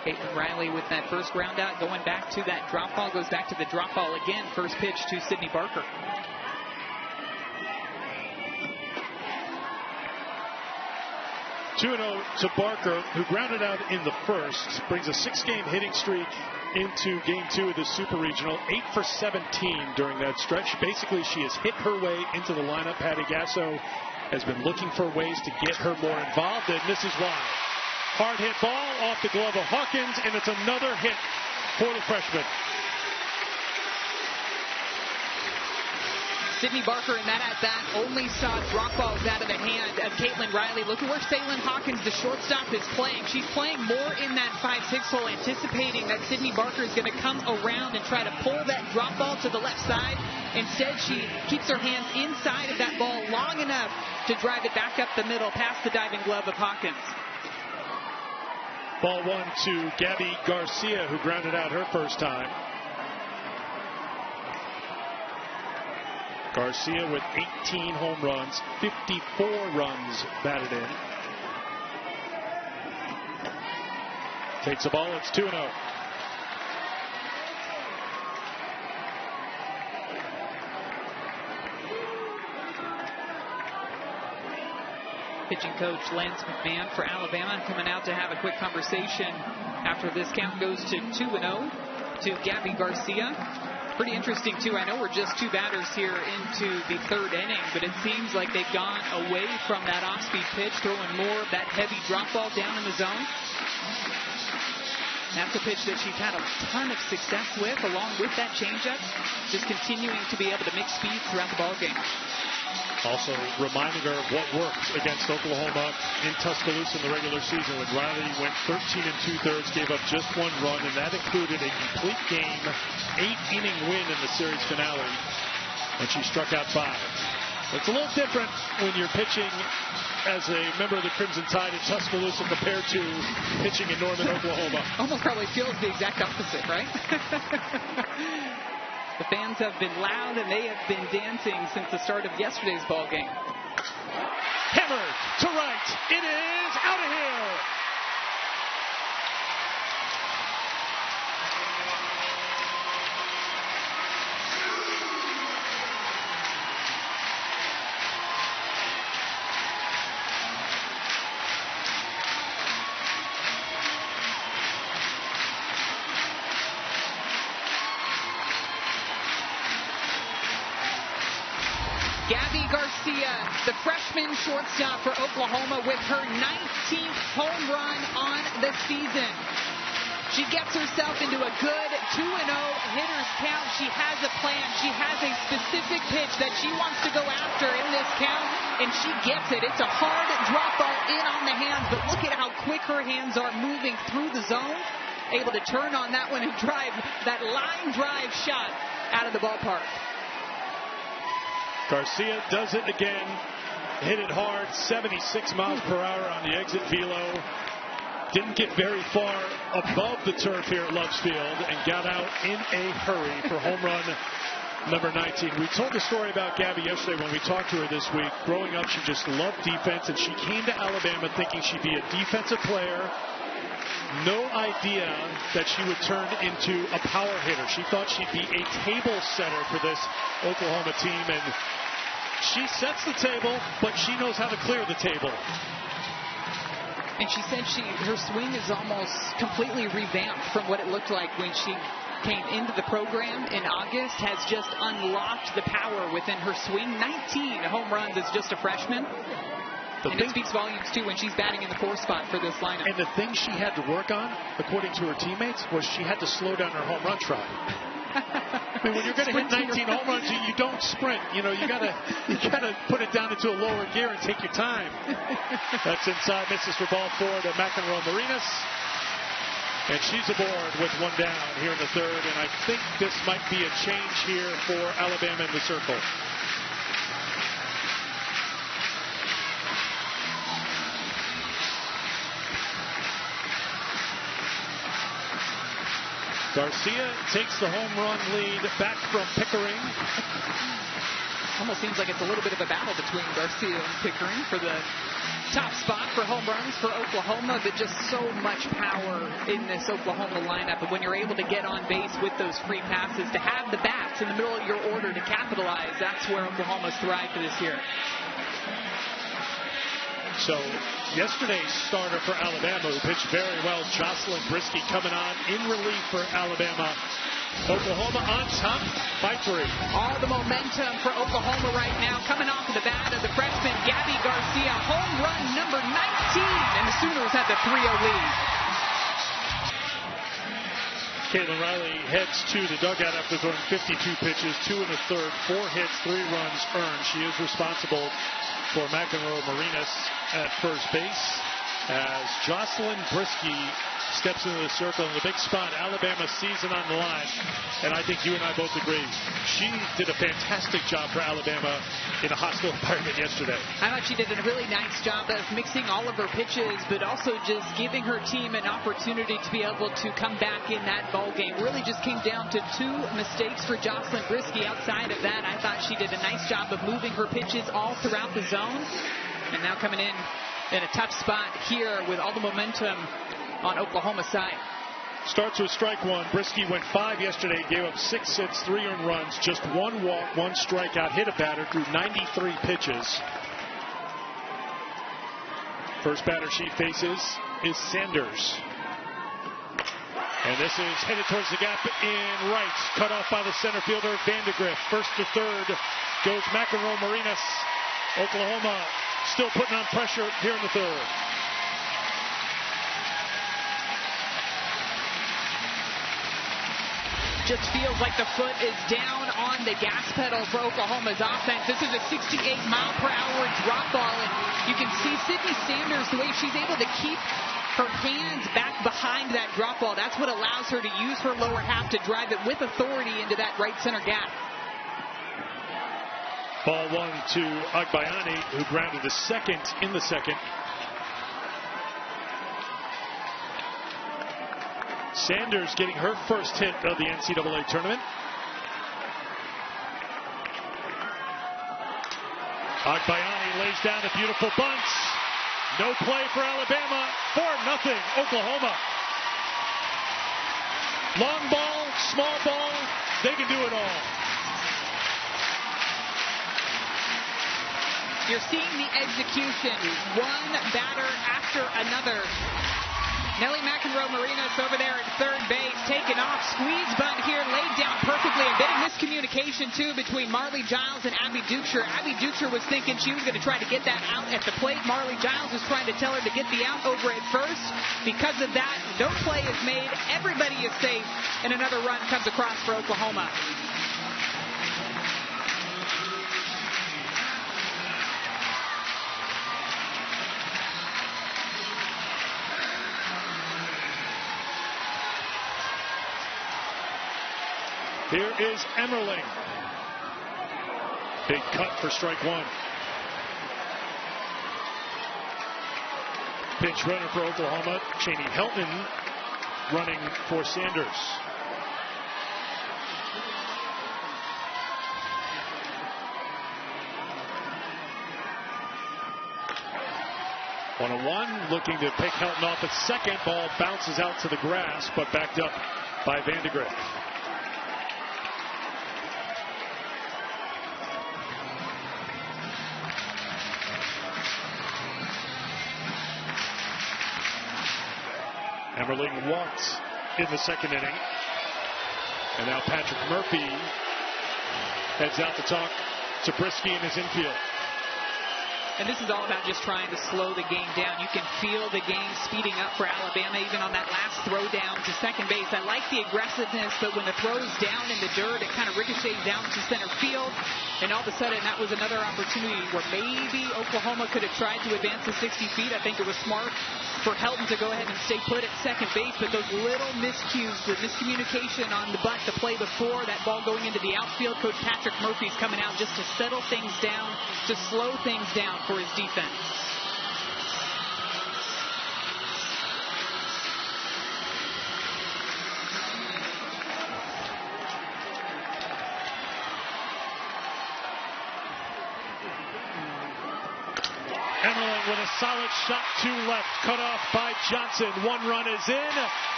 Caitlin Riley with that first ground out, going back to that drop ball, goes back to the drop ball again. First pitch to Sydney Barker. Two 2-0 to Barker, who grounded out in the first, brings a 6-game hitting streak into Game 2 of the Super Regional. 8 for 17 during that stretch. Basically, she has hit her way into the lineup. Patty Gasso has been looking for ways to get her more involved, and this is why. Hard hit ball off the glove of Hawkins, and it's another hit for the freshman. Sydney Barker in that at-bat only saw drop balls out of the hand of Caitlin Riley. Look at where Saylin Hawkins, the shortstop, is playing. She's playing more in that 5-6 hole, anticipating that Sydney Barker is going to come around and try to pull that drop ball to the left side. Instead, she keeps her hands inside of that ball long enough to drive it back up the middle past the diving glove of Hawkins. Ball 1 to Gabby Garcia, who grounded out her first time. Garcia with 18 home runs, 54 runs batted in. Takes the ball, it's 2-0. Pitching coach Lance McMahon for Alabama coming out to have a quick conversation after this count goes to 2-0 to Gabby Garcia. Pretty interesting, too. I know we're just 2 batters here into the third inning, but it seems like they've gone away from that off-speed pitch, throwing more of that heavy drop ball down in the zone. That's a pitch that she's had a ton of success with, along with that changeup, just continuing to be able to mix speed throughout the ballgame. Also reminding her of what worked against Oklahoma in Tuscaloosa in the regular season when Riley went 13 2/3, gave up just 1 run, and that included a complete game, 8-inning win in the series finale, and she struck out 5. It's a little different when you're pitching as a member of the Crimson Tide in Tuscaloosa compared to pitching in Norman, Oklahoma. Almost probably feels the exact opposite, right? The fans have been loud and they have been dancing since the start of yesterday's ball game. Hammered to right. It is out of here. Gabby Garcia, the freshman shortstop for Oklahoma, with her 19th home run on the season. She gets herself into a good 2-0 hitter's count. She has a plan. She has a specific pitch that she wants to go after in this count, and she gets it. It's a hard drop ball in on the hands, but look at how quick her hands are moving through the zone, able to turn on that one and drive that line drive shot out of the ballpark. Garcia does it again. Hit it hard, 76 miles per hour on the exit velo. Didn't get very far above the turf here at Loves Field and got out in a hurry for home run number 19. We told the story about Gabby yesterday when we talked to her this week. Growing up, she just loved defense, and she came to Alabama thinking she'd be a defensive player. No idea that she would turn into a power hitter. She thought she'd be a table setter for this Oklahoma team, and she sets the table, but she knows how to clear the table. And she said her swing is almost completely revamped from what it looked like when she came into the program in August has just unlocked the power within her swing. 19 home runs as just a freshman. And it speaks volumes, too, when she's batting in the 4th spot for this lineup. And the thing she had to work on, according to her teammates, was she had to slow down her home run trot. I mean, when you're going to hit 19 home runs, you don't sprint. You know, you gotta put it down into a lower gear and take your time. That's inside, misses for ball 4 to McEnroe Marinas. And she's aboard with one down here in the 3rd. And I think this might be a change here for Alabama in the circle. Garcia takes the home run lead back from Pickering. Almost seems like it's a little bit of a battle between Garcia and Pickering for the top spot for home runs for Oklahoma, but just so much power in this Oklahoma lineup. And when you're able to get on base with those free passes, to have the bats in the middle of your order to capitalize, that's where Oklahoma's thrived this year. So yesterday's starter for Alabama, who pitched very well, Jocelyn Brisky, coming on in relief for Alabama. Oklahoma on top by 3. All the momentum for Oklahoma right now coming off of the bat of the freshman Gabby Garcia. Home run number 19, and the Sooners have the 3-0 lead. Caitlin Riley heads to the dugout after throwing 52 pitches, 2 in the 3rd, 4 hits, 3 runs earned. She is responsible for McEnroe Marinas at first base as Jocelyn Brisky steps into the circle in the big spot. Alabama's season on the line, and I think you and I both agree. She did a fantastic job for Alabama in a hostile environment yesterday. I thought she did a really nice job of mixing all of her pitches, but also just giving her team an opportunity to be able to come back in that ball game. Really just came down to 2 mistakes for Jocelyn Brisky. Outside of that, I thought she did a nice job of moving her pitches all throughout the zone. And now coming in a tough spot here with all the momentum on Oklahoma's side. Starts with strike 1. Brisky went 5 yesterday, gave up 6 hits, 3 earned runs, just 1 walk, 1 strikeout, hit a batter through 93 pitches. First batter she faces is Sanders. And this is headed towards the gap in right. Cut off by the center fielder, Vandegrift. First to third goes McEnroe Marinas. Oklahoma still putting on pressure here in the 3rd. Just feels like the foot is down on the gas pedal for Oklahoma's offense. This is a 68-mile-per-hour drop ball, and you can see Sydney Sanders, the way she's able to keep her hands back behind that drop ball. That's what allows her to use her lower half to drive it with authority into that right center gap. Ball 1 to Agbayani, who grounded to second in the 2nd. Sanders getting her first hit of the NCAA tournament. Agbayani lays down a beautiful bunt. No play for Alabama. 4-0 Oklahoma. Long ball, small ball, they can do it all. You're seeing the execution, one batter after another. Nellie McEnroe Marinas over there at third base, taken off, squeeze bunt here, laid down perfectly. A bit of miscommunication, too, between Marley Giles and Abby Ducher. Abby Ducher was thinking she was going to try to get that out at the plate. Marley Giles was trying to tell her to get the out over at first. Because of that, no play is made. Everybody is safe, and another run comes across for Oklahoma. Here is Emmerling. Big cut for strike 1. Pinch runner for Oklahoma. Cheney Helton running for Sanders. One-on-one, looking to pick Helton off at second. Ball bounces out to the grass, but backed up by Vandegrift. Emmerling walked in the 2nd inning. And now Patrick Murphy heads out to talk to Brisky in his infield. And this is all about just trying to slow the game down. You can feel the game speeding up for Alabama, even on that last throw down to second base. I like the aggressiveness, but when the throw's down in the dirt, it kind of ricochets down to center field. And all of a sudden, that was another opportunity where maybe Oklahoma could have tried to advance to 60 feet. I think it was smart for Helton to go ahead and stay put at second base. But those little miscues, the miscommunication on the bunt, the play before that ball going into the outfield, Coach Patrick Murphy's coming out just to settle things down, to slow things down for his defense. Emmerling with a solid shot to left, cut off by Johnson. One run is in.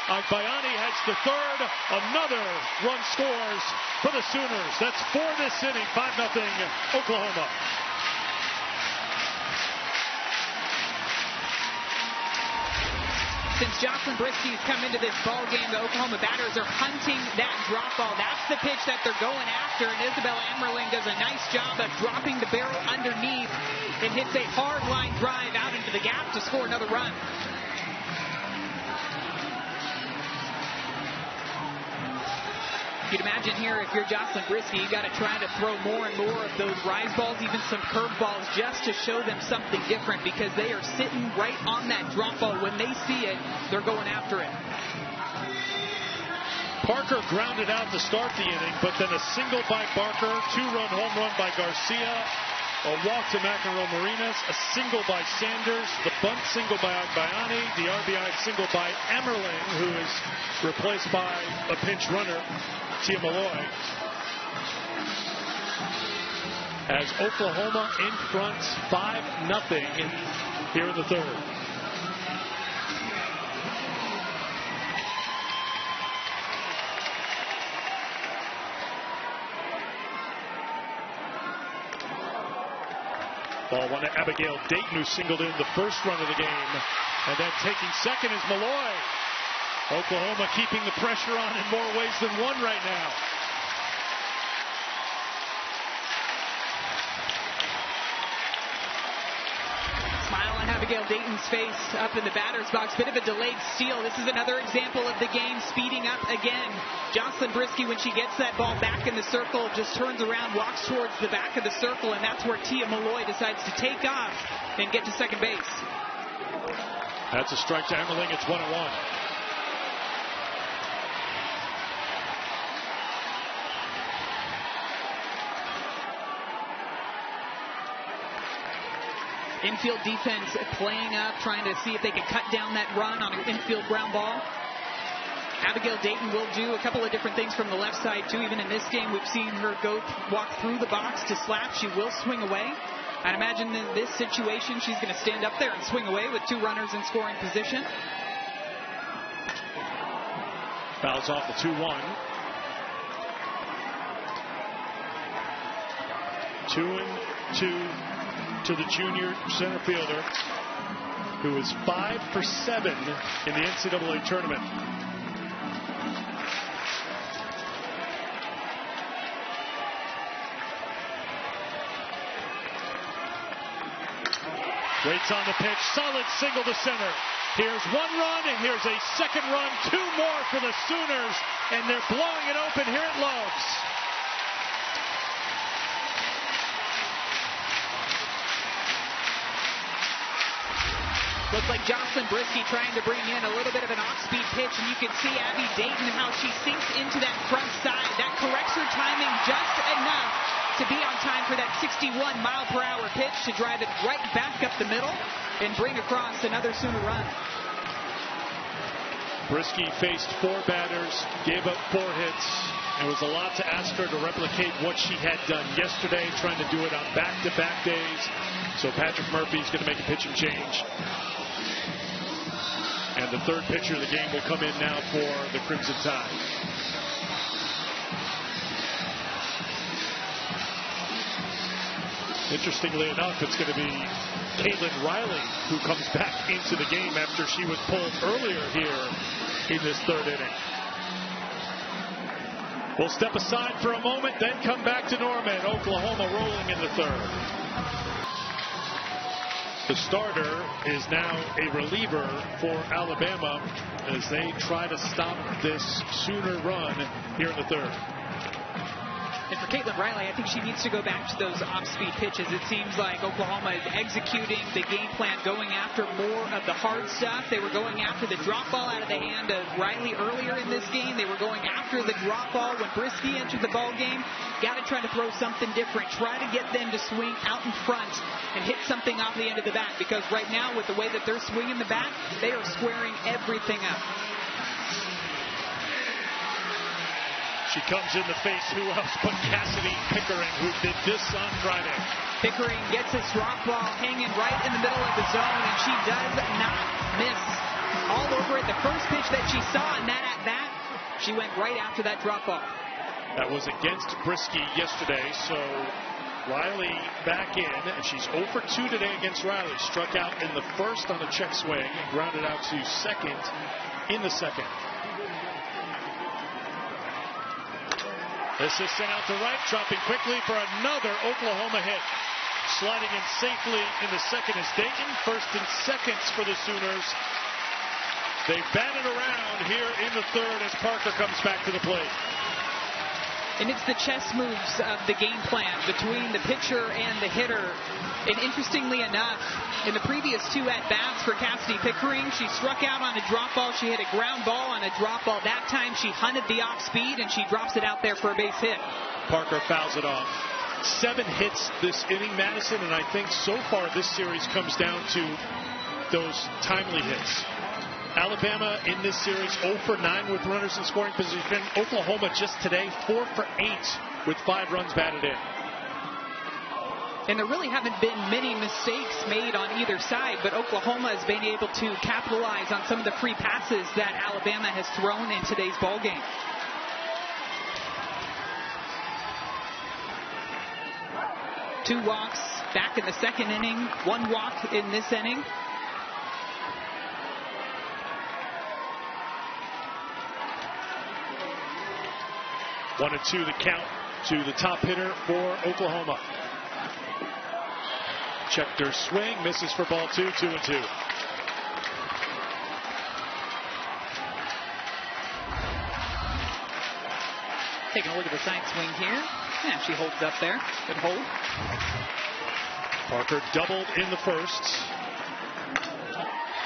Agbayani heads to third. Another run scores for the Sooners. That's 4 this inning. 5-0 Oklahoma. Since Jocelyn Brisky's come into this ball game, the Oklahoma batters are hunting that drop ball. That's the pitch that they're going after, and Isabel Emmerling does a nice job of dropping the barrel underneath and hits a hard line drive out into the gap to score another run. You'd imagine here, if you're Jocelyn Brisky, you got to try to throw more and more of those rise balls, even some curve balls, just to show them something different, because they are sitting right on that drop ball. When they see it, they're going after it. Parker grounded out to start the inning, but then a single by Barker, 2-run home run by Garcia, a walk to McEnroe Marinas, a single by Sanders, the bunt single by Agbayani, the RBI single by Emmerling, who is replaced by a pinch runner, Tia Malloy. As Oklahoma in front 5-0 here in the third. Ball one to Abigail Dayton, who singled in the first run of the game. And then taking second is Malloy. Oklahoma keeping the pressure on in more ways than one right now. Smile on Abigail Dayton's face up in the batter's box. Bit of a delayed steal. This is another example of the game speeding up again. Jocelyn Brisky, when she gets that ball back in the circle, just turns around, walks towards the back of the circle, and that's where Tia Malloy decides to take off and get to second base. That's a strike to Emmerling. It's 1-1. Infield defense playing up, trying to see if they can cut down that run on an infield ground ball. Abigail Dayton will do a couple of different things from the left side, too. Even in this game, we've seen her walk through the box to slap. She will swing away. I'd imagine in this situation, she's going to stand up there and swing away with 2 runners in scoring position. Fouls off the 2-1. 2-2 to the junior center fielder, who is 5 for 7 in the NCAA tournament. Waits on the pitch, solid single to center. Here's 1 run, and here's a second run, 2 more for the Sooners, and they're blowing it open here at Loves. Looks like Jocelyn Brisky trying to bring in a little bit of an off-speed pitch, and you can see Abby Dayton, how she sinks into that front side. That corrects her timing just enough to be on time for that 61-mile-per-hour pitch to drive it right back up the middle and bring across another Sooner run. Brisky faced 4 batters, gave up 4 hits. It was a lot to ask her to replicate what she had done yesterday, trying to do it on back-to-back days. So Patrick Murphy's going to make a pitching change. And the third pitcher of the game will come in now for the Crimson Tide. Interestingly enough, it's going to be Caitlin Riley who comes back into the game after she was pulled earlier here in this third inning. We'll step aside for a moment, then come back to Norman. Oklahoma rolling in the third. The starter is now a reliever for Alabama as they try to stop this Sooner run here in the third. And for Caitlin Riley, I think she needs to go back to those off-speed pitches. It seems like Oklahoma is executing the game plan, going after more of the hard stuff. They were going after the drop ball out of the hand of Riley earlier in this game. They were going after the drop ball when Brisky entered the ball game. Got to try to throw something different. Try to get them to swing out in front and hit something off the end of the bat, because right now, with the way that they're swinging the bat, they are squaring everything up. She comes in the face. Who else but Cassidy Pickering, who did this on Friday. Pickering gets his drop ball hanging right in the middle of the zone, and she does not miss. All over it. The first pitch that she saw in that at-bat, she went right after that drop ball. That was against Brisky yesterday, so Riley back in, and she's 0 for 2 today against Riley. Struck out in the first on a check swing and grounded out to second in the second. This is sent out to right, dropping quickly for another Oklahoma hit. Sliding in safely in the second is Dayton. First and seconds for the Sooners. They bat it around here in the third as Parker comes back to the plate. And it's the chess moves of the game plan between the pitcher and the hitter. And interestingly enough, in the previous two at-bats for Cassidy Pickering, she struck out on a drop ball. She hit a ground ball on a drop ball. That time she hunted the off-speed, and she drops it out there for a base hit. Parker fouls it off. 7 hits this inning, Madison, and I think so far this series comes down to those timely hits. Alabama in this series 0 for 9 with runners in scoring position. Oklahoma just today 4 for 8 with 5 runs batted in. And there really haven't been many mistakes made on either side, but Oklahoma has been able to capitalize on some of the free passes that Alabama has thrown in today's ball game. Two walks back in the second inning, 1 walk in this inning. One and 2 the count to the top hitter for Oklahoma. Checked her swing, misses for ball 2, 2 and 2. Taking a look at the side swing here. Yeah, she holds up there. Good hold. Parker doubled in the first.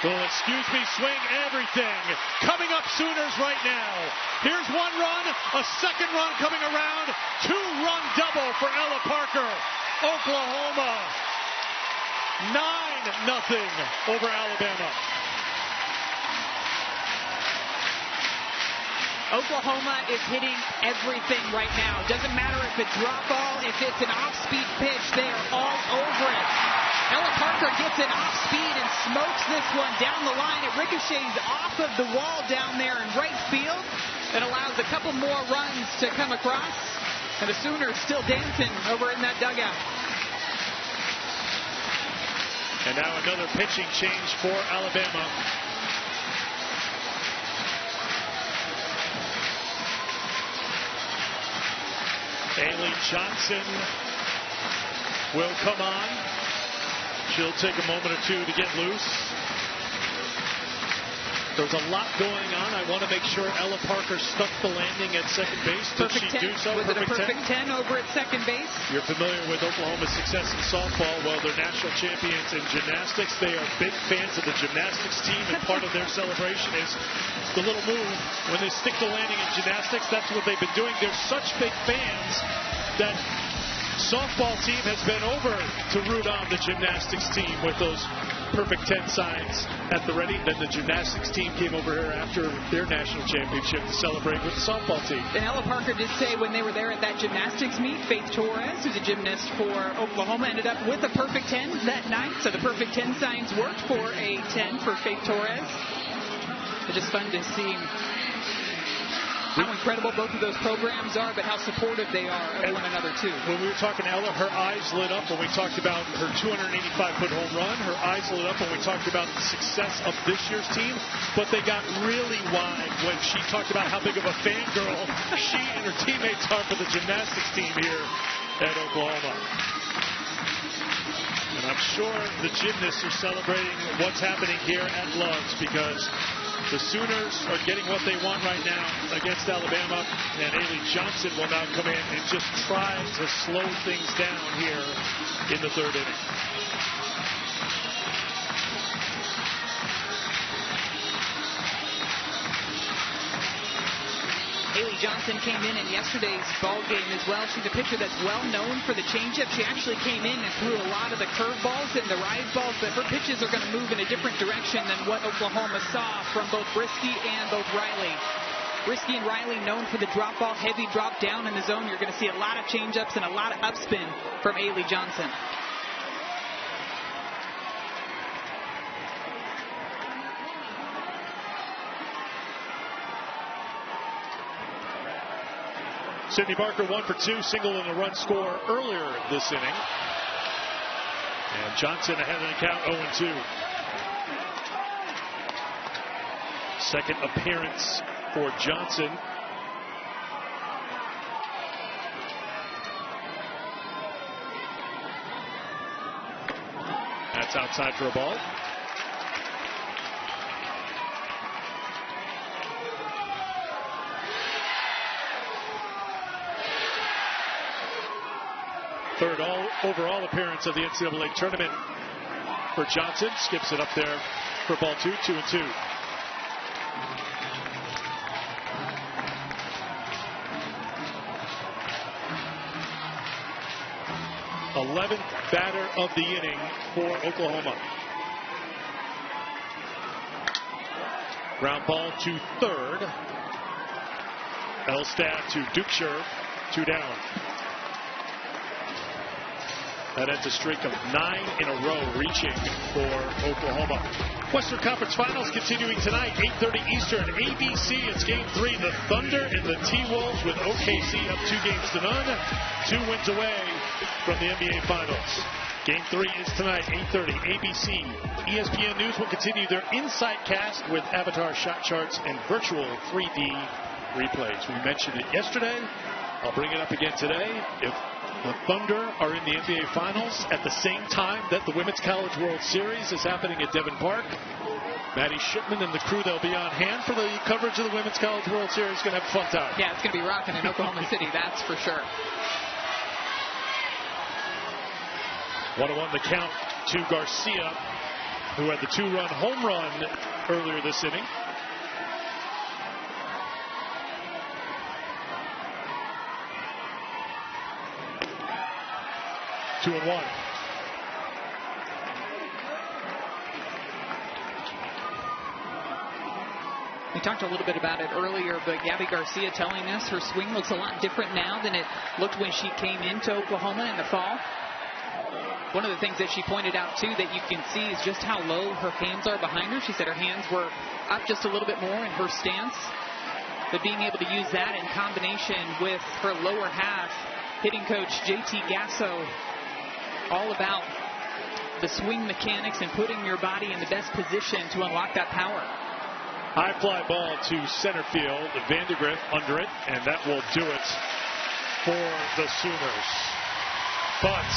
Well, excuse me, swing everything. Coming up Sooners right now. Here's 1 run, a second run coming around. 2-run double for Ella Parker. Oklahoma 9-0 over Alabama. Oklahoma is hitting everything right now. Doesn't matter if it's drop ball, if it's an off-speed pitch, they're all over it. Ella Parker gets an off-speed and smokes this one down the line. It ricochets off of the wall down there in right field and allows a couple more runs to come across. And the Sooners still dancing over in that dugout. And now another pitching change for Alabama. Ailey Johnson will come on. She'll take a moment or two to get loose. There's a lot going on. I want to make sure Ella Parker stuck the landing at second base. Did she do so? Was it a perfect 10 over at second base? You're familiar with Oklahoma's success in softball. Well, they're national champions in gymnastics. They are big fans of the gymnastics team, and part of their celebration is the little move. When they stick the landing in gymnastics, that's what they've been doing. They're such big fans that softball team has been over to root on the gymnastics team with those perfect 10 signs at the ready. Then the gymnastics team came over here after their national championship to celebrate with the softball team. And Ella Parker did say when they were there at that gymnastics meet, Faith Torres, who's a gymnast for Oklahoma, ended up with a perfect 10 that night. So the perfect 10 signs worked for a 10 for Faith Torres. It's just fun to see how incredible both of those programs are, but how supportive they are of one another, too. When we were talking to Ella, her eyes lit up when we talked about her 285-foot home run. Her eyes lit up when we talked about the success of this year's team, but they got really wide when she talked about how big of a fangirl she and her teammates are for the gymnastics team here at Oklahoma. And I'm sure the gymnasts are celebrating what's happening here at Love's, because the Sooners are getting what they want right now against Alabama, and Ailey Johnson will now come in and just try to slow things down here in the third inning. Ailey Johnson came in yesterday's ball game as well. She's a pitcher that's well known for the changeup. She actually came in and threw a lot of the curveballs and the rise balls, but her pitches are going to move in a different direction than what Oklahoma saw from both Brisky and both Riley. Brisky and Riley known for the drop ball, heavy drop down in the zone. You're going to see a lot of changeups and a lot of upspin from Ailey Johnson. Sydney Barker 1 for 2, single and a run score earlier this inning. And Johnson ahead in the count, 0-2. Second appearance for Johnson. That's outside for a ball. Third overall appearance of the NCAA tournament for Johnson. Skips it up there for ball 2, 2-2. Eleventh batter of the inning for Oklahoma. Ground ball to third. Elstad to Dukeshire, 2 down. That ends a streak of 9 in a row reaching for Oklahoma. Western Conference Finals continuing tonight, 8:30 Eastern. ABC, it's Game 3. The Thunder and the T-Wolves with OKC up 2-0. 2 wins away from the NBA Finals. Game 3 is tonight, 8:30 ABC. ESPN News will continue their Insight Cast with avatar shot charts and virtual 3D replays. We mentioned it yesterday. I'll bring it up again today. If the Thunder are in the NBA Finals at the same time that the Women's College World Series is happening at Devon Park, Maddie Shipman and the crew, they'll be on hand for the coverage of the Women's College World Series. Going to have a fun time. Yeah, it's going to be rocking in Oklahoma City, that's for sure. 1-1 the count to Garcia, who had the 2-run home run earlier this inning. Two and one. We talked a little bit about it earlier, but Gabby Garcia telling us her swing looks a lot different now than it looked when she came into Oklahoma in the fall. One of the things that she pointed out, too, that you can see is just how low her hands are behind her. She said her hands were up just a little bit more in her stance, but being able to use that in combination with her lower half, hitting coach JT Gasso, all about the swing mechanics and putting your body in the best position to unlock that power. High fly ball to center field. Vandegrift under it, and that will do it for the Sooners. But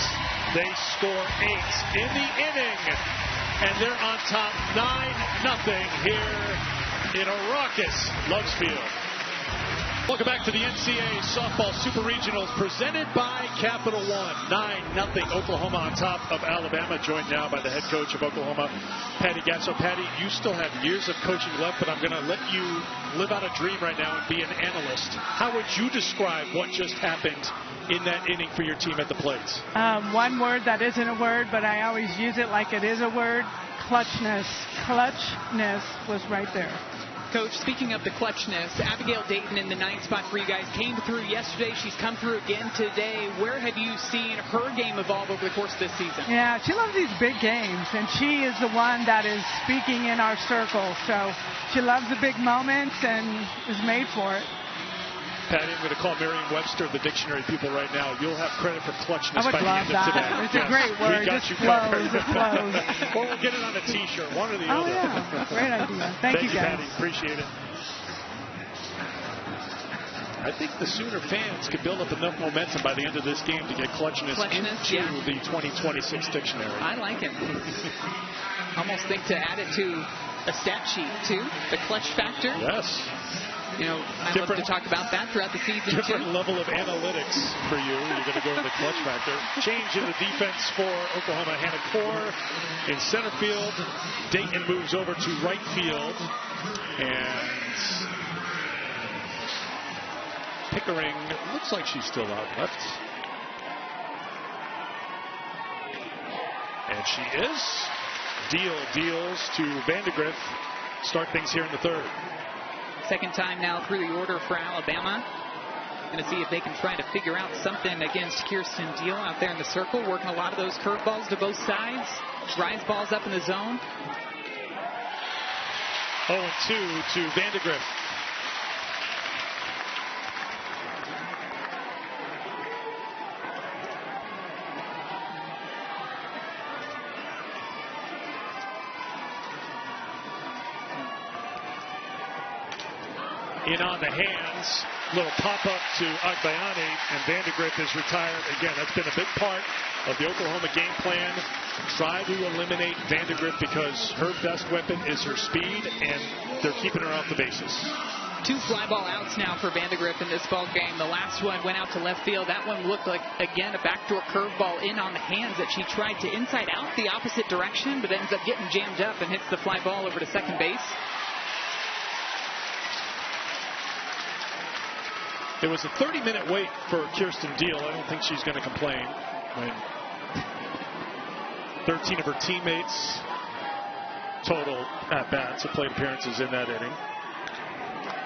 they score 8 in the inning, and they're on top 9-0 here in a raucous Love's Field. Welcome back to the NCAA Softball Super Regionals presented by Capital One. 9-0 Oklahoma on top of Alabama, joined now by the head coach of Oklahoma, Patty Gasso. Patty, you still have years of coaching left, but I'm going to let you live out a dream right now and be an analyst. How would you describe what just happened in that inning for your team at the plates? One word that isn't a word, but I always use it like it is a word. Clutchness. Clutchness was right there. Coach, speaking of the clutchness, Abigail Dayton in the 9th spot for you guys came through yesterday. She's come through again today. Where have you seen her game evolve over the course of this season? Yeah, she loves these big games, and she is the one that is speaking in our circle. So she loves the big moments and is made for it. Patty, I'm going to call Merriam-Webster, the dictionary people right now. You'll have credit for clutchness by the end of today. It's a great word. We got It you flows. covered. It flows. Or we'll get it on a T-shirt, one or the other. Yeah. Great idea. Thank you, guys. Patty. Appreciate it. I think the Sooner fans could build up enough momentum by the end of this game to get clutchness into the 2026 dictionary. I like it. Almost think to add it to a stat sheet, too. The clutch factor. Yes. You know, I love to talk about that throughout the season, different level of analytics for you. You're going to go to the clutch factor. Change in the defense for Oklahoma. Hannah Core in center field. Dayton moves over to right field. And Pickering looks like she's still out left. And she is. Deals to Vandegrift. Start things here in the third. Second time now through the order for Alabama. Going to see if they can try to figure out something against Kirsten Deal out there in the circle. Working a lot of those curveballs to both sides. Rise balls up in the zone. 0-2 to Vandegrift. In on the hands, little pop-up to Agbayani, and Vandegrift is retired. Again, that's been a big part of the Oklahoma game plan. Try to eliminate Vandegrift because her best weapon is her speed, and they're keeping her off the bases. 2 fly ball outs now for Vandegrift in this ball game. The last one went out to left field. That one looked like, again, a backdoor curveball in on the hands that she tried to inside out the opposite direction, but ends up getting jammed up and hits the fly ball over to second base. It was a 30-minute wait for Kirsten Deal. I don't think she's going to complain when 13 of her teammates total at-bats and plate appearances in that inning.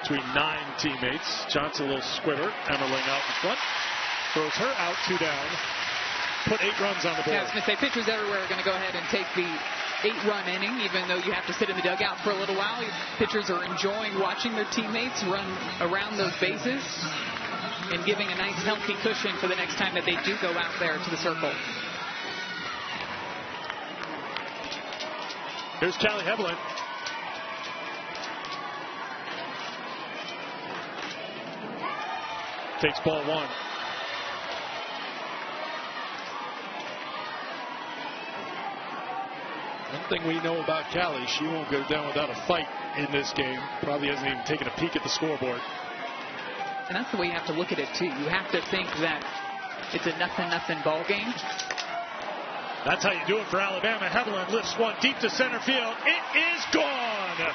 Between 9 teammates. Johnson a little squitter. Emmerling out in front. Throws her out, 2 down. Put 8 runs on the board. Yeah, I was going to say, pitchers everywhere are going to go ahead and take the 8-run inning, even though you have to sit in the dugout for a little while. Pitchers are enjoying watching their teammates run around those bases and giving a nice healthy cushion for the next time that they do go out there to the circle. Here's Callie Heveland. Takes ball 1. One thing we know about Callie, she won't go down without a fight in this game. Probably hasn't even taken a peek at the scoreboard. And that's the way you have to look at it, too. You have to think that it's a nothing ball game. That's how you do it for Alabama. Heveland lifts one deep to center field. It is gone.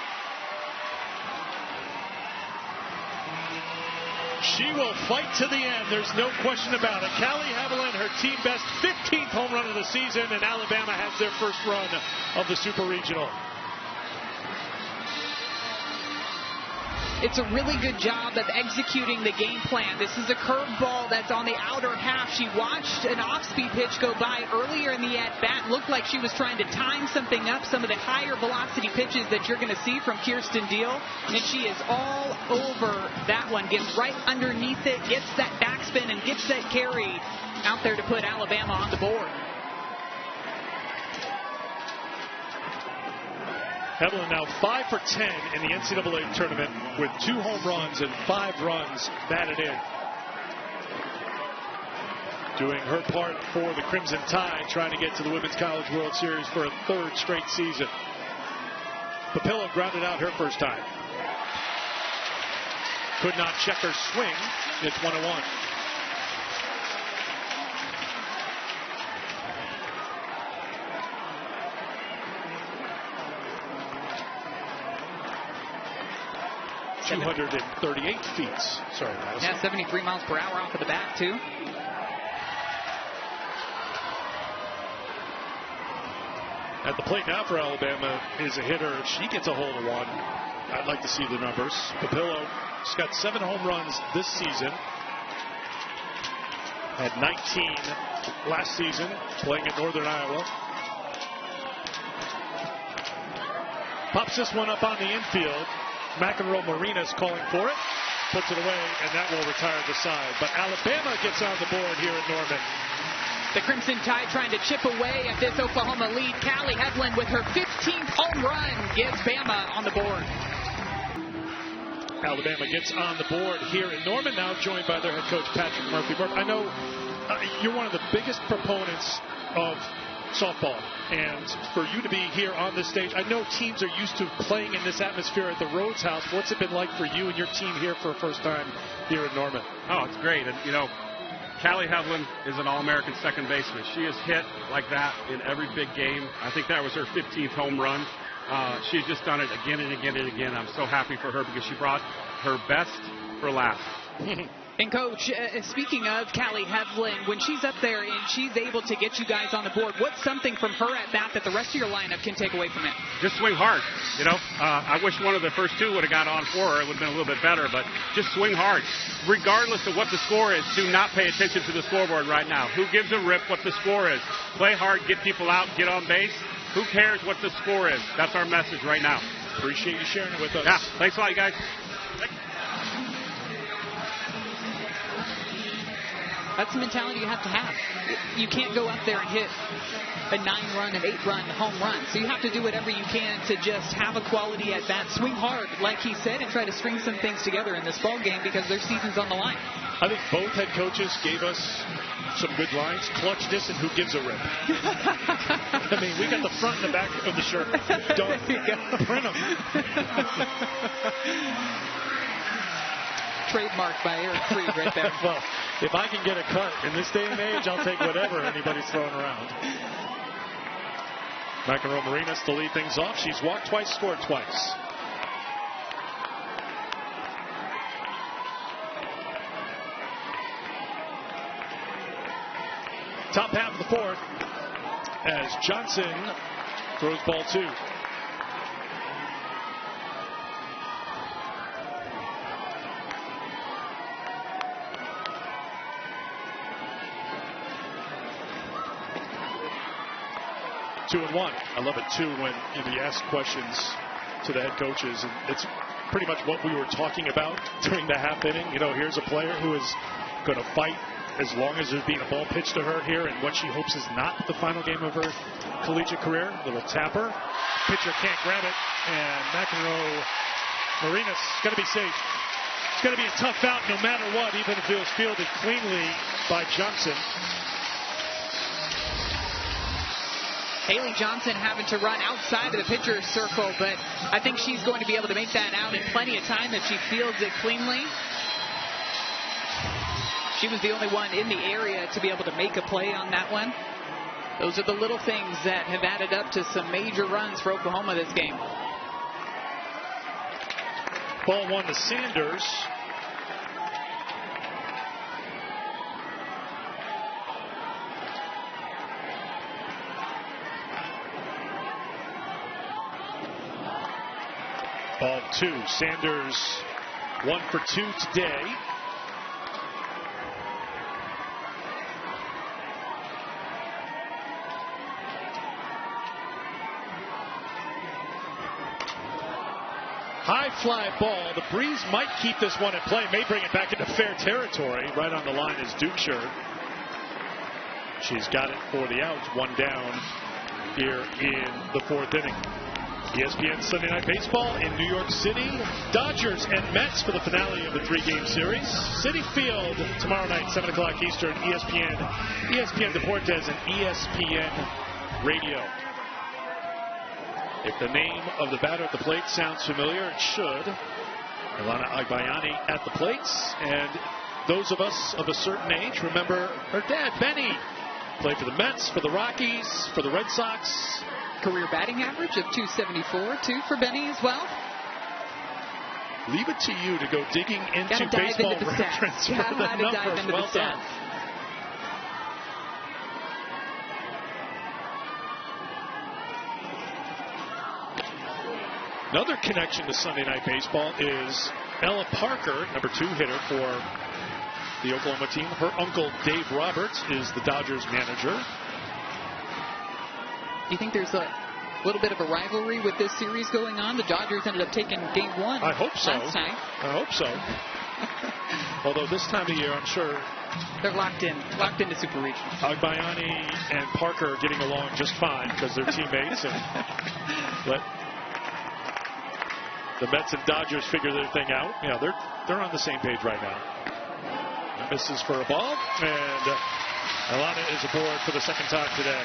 She will fight to the end. There's no question about it. Callie Heveland, her team best 15th home run of the season, and Alabama has their first run of the Super Regional. It's a really good job of executing the game plan. This is a curveball that's on the outer half. She watched an off-speed pitch go by earlier in the at-bat. Looked like she was trying to time something up, some of the higher velocity pitches that you're going to see from Kirsten Deal. And she is all over that one. Gets right underneath it, gets that backspin, and gets that carry out there to put Alabama on the board. Heveland now 5 for 10 in the NCAA tournament with 2 home runs and 5 runs batted in. Doing her part for the Crimson Tide, trying to get to the Women's College World Series for a 3rd straight season. Papillo grounded out her first time. Could not check her swing. It's 1-1. .238 feet. Sorry, Madison. Yeah, 73 miles per hour off of the bat, too. At the plate now for Alabama is a hitter. If she gets a hold of one, I'd like to see the numbers. Papillo's got 7 home runs this season. Had 19 last season, playing at Northern Iowa. Pops this one up on the infield. McEnroe Marina's calling for it. puts it away, and that will retire the side. But Alabama gets on the board here at Norman. The Crimson Tide trying to chip away at this Oklahoma lead. Callie Heflin with her 15th home run gives Bama on the board. Alabama gets on the board here in Norman, now joined by their head coach, Patrick Murphy. I know you're one of the biggest proponents of softball, and for you to be here on this stage, I know teams are used to playing in this atmosphere at the Rhodes House. What's it been like for you and your team here for the first time here in Norman? Oh, it's great. And, you know, Callie Heflin is an All-American second baseman. She has hit like that in every big game. I think that was her 15th home run. She's just done it again and again and again. I'm so happy for her because she brought her best for last. And, Coach, speaking of Callie Heflin, when she's up there and she's able to get you guys on the board, what's something from her at bat that the rest of your lineup can take away from it? Just swing hard. You know, I wish one of the first two would have got on for her. It would have been a little bit better, but just swing hard. Regardless of what the score is, do not pay attention to the scoreboard right now. Who gives a rip what the score is? Play hard, get people out, get on base. Who cares what the score is? That's our message right now. Appreciate you sharing it with us. Yeah, thanks a lot, you guys. That's the mentality you have to have. You can't go up there and hit a 9-run, an 8-run home run. So you have to do whatever you can to just have a quality at bat. Swing hard, like he said, and try to string some things together in this ball game because their season's on the line. I think both head coaches gave us some good lines. Clutchness and who gives a rip. I mean, we got the front and the back of the shirt. Don't print them. Trademarked by Eric Freed right there. Well, if I can get a cut in this day and age, I'll take whatever anybody's throwing around. McEnroe Marinas to lead things off. She's walked twice, scored twice. Top half of the fourth as Johnson throws ball 2. Two and one. I love it too when you ask questions to the head coaches, and it's pretty much what we were talking about during the half inning. You know, here's a player who is going to fight as long as there's being a ball pitched to her here, and what she hopes is not the final game of her collegiate career. Little tapper. Pitcher can't grab it, and McEnroe Marinas got to be safe. It's going to be a tough out no matter what, even if it was fielded cleanly by Johnson. Haley Johnson having to run outside of the pitcher's circle, but I think she's going to be able to make that out in plenty of time if she fields it cleanly. She was the only one in the area to be able to make a play on that one. Those are the little things that have added up to some major runs for Oklahoma this game. Ball 1 to Sanders. Ball 2. Sanders 1 for 2 today. High fly ball. The breeze might keep this one in play. May bring it back into fair territory. Right on the line is Dukeshire. She's got it for the out. One down here in the fourth inning. ESPN Sunday Night Baseball in New York City. Dodgers and Mets for the finale of the 3-game series. Citi Field tomorrow night, 7 o'clock Eastern. ESPN Deportes and ESPN Radio. If the name of the batter at the plate sounds familiar, it should. Ilana Agbayani at the plates. And those of us of a certain age remember her dad, Benny. Played for the Mets, for the Rockies, for the Red Sox. Career batting average of .274, too, for Benny as well. Leave it to you to go digging into baseball reference for the numbers. Well done. Another connection to Sunday Night Baseball is Ella Parker, number 2 hitter for the Oklahoma team. Her uncle, Dave Roberts, is the Dodgers manager. Do you think there's a little bit of a rivalry with this series going on? The Dodgers ended up taking game 1 I hope so. last night. I hope so. Although this time of year, I'm sure they're locked into Super Regional. Agbayani and Parker are getting along just fine because they're teammates. And let the Mets and Dodgers figure their thing out. Yeah, they're on the same page right now. Misses for a ball, and Alana is aboard for the second time today.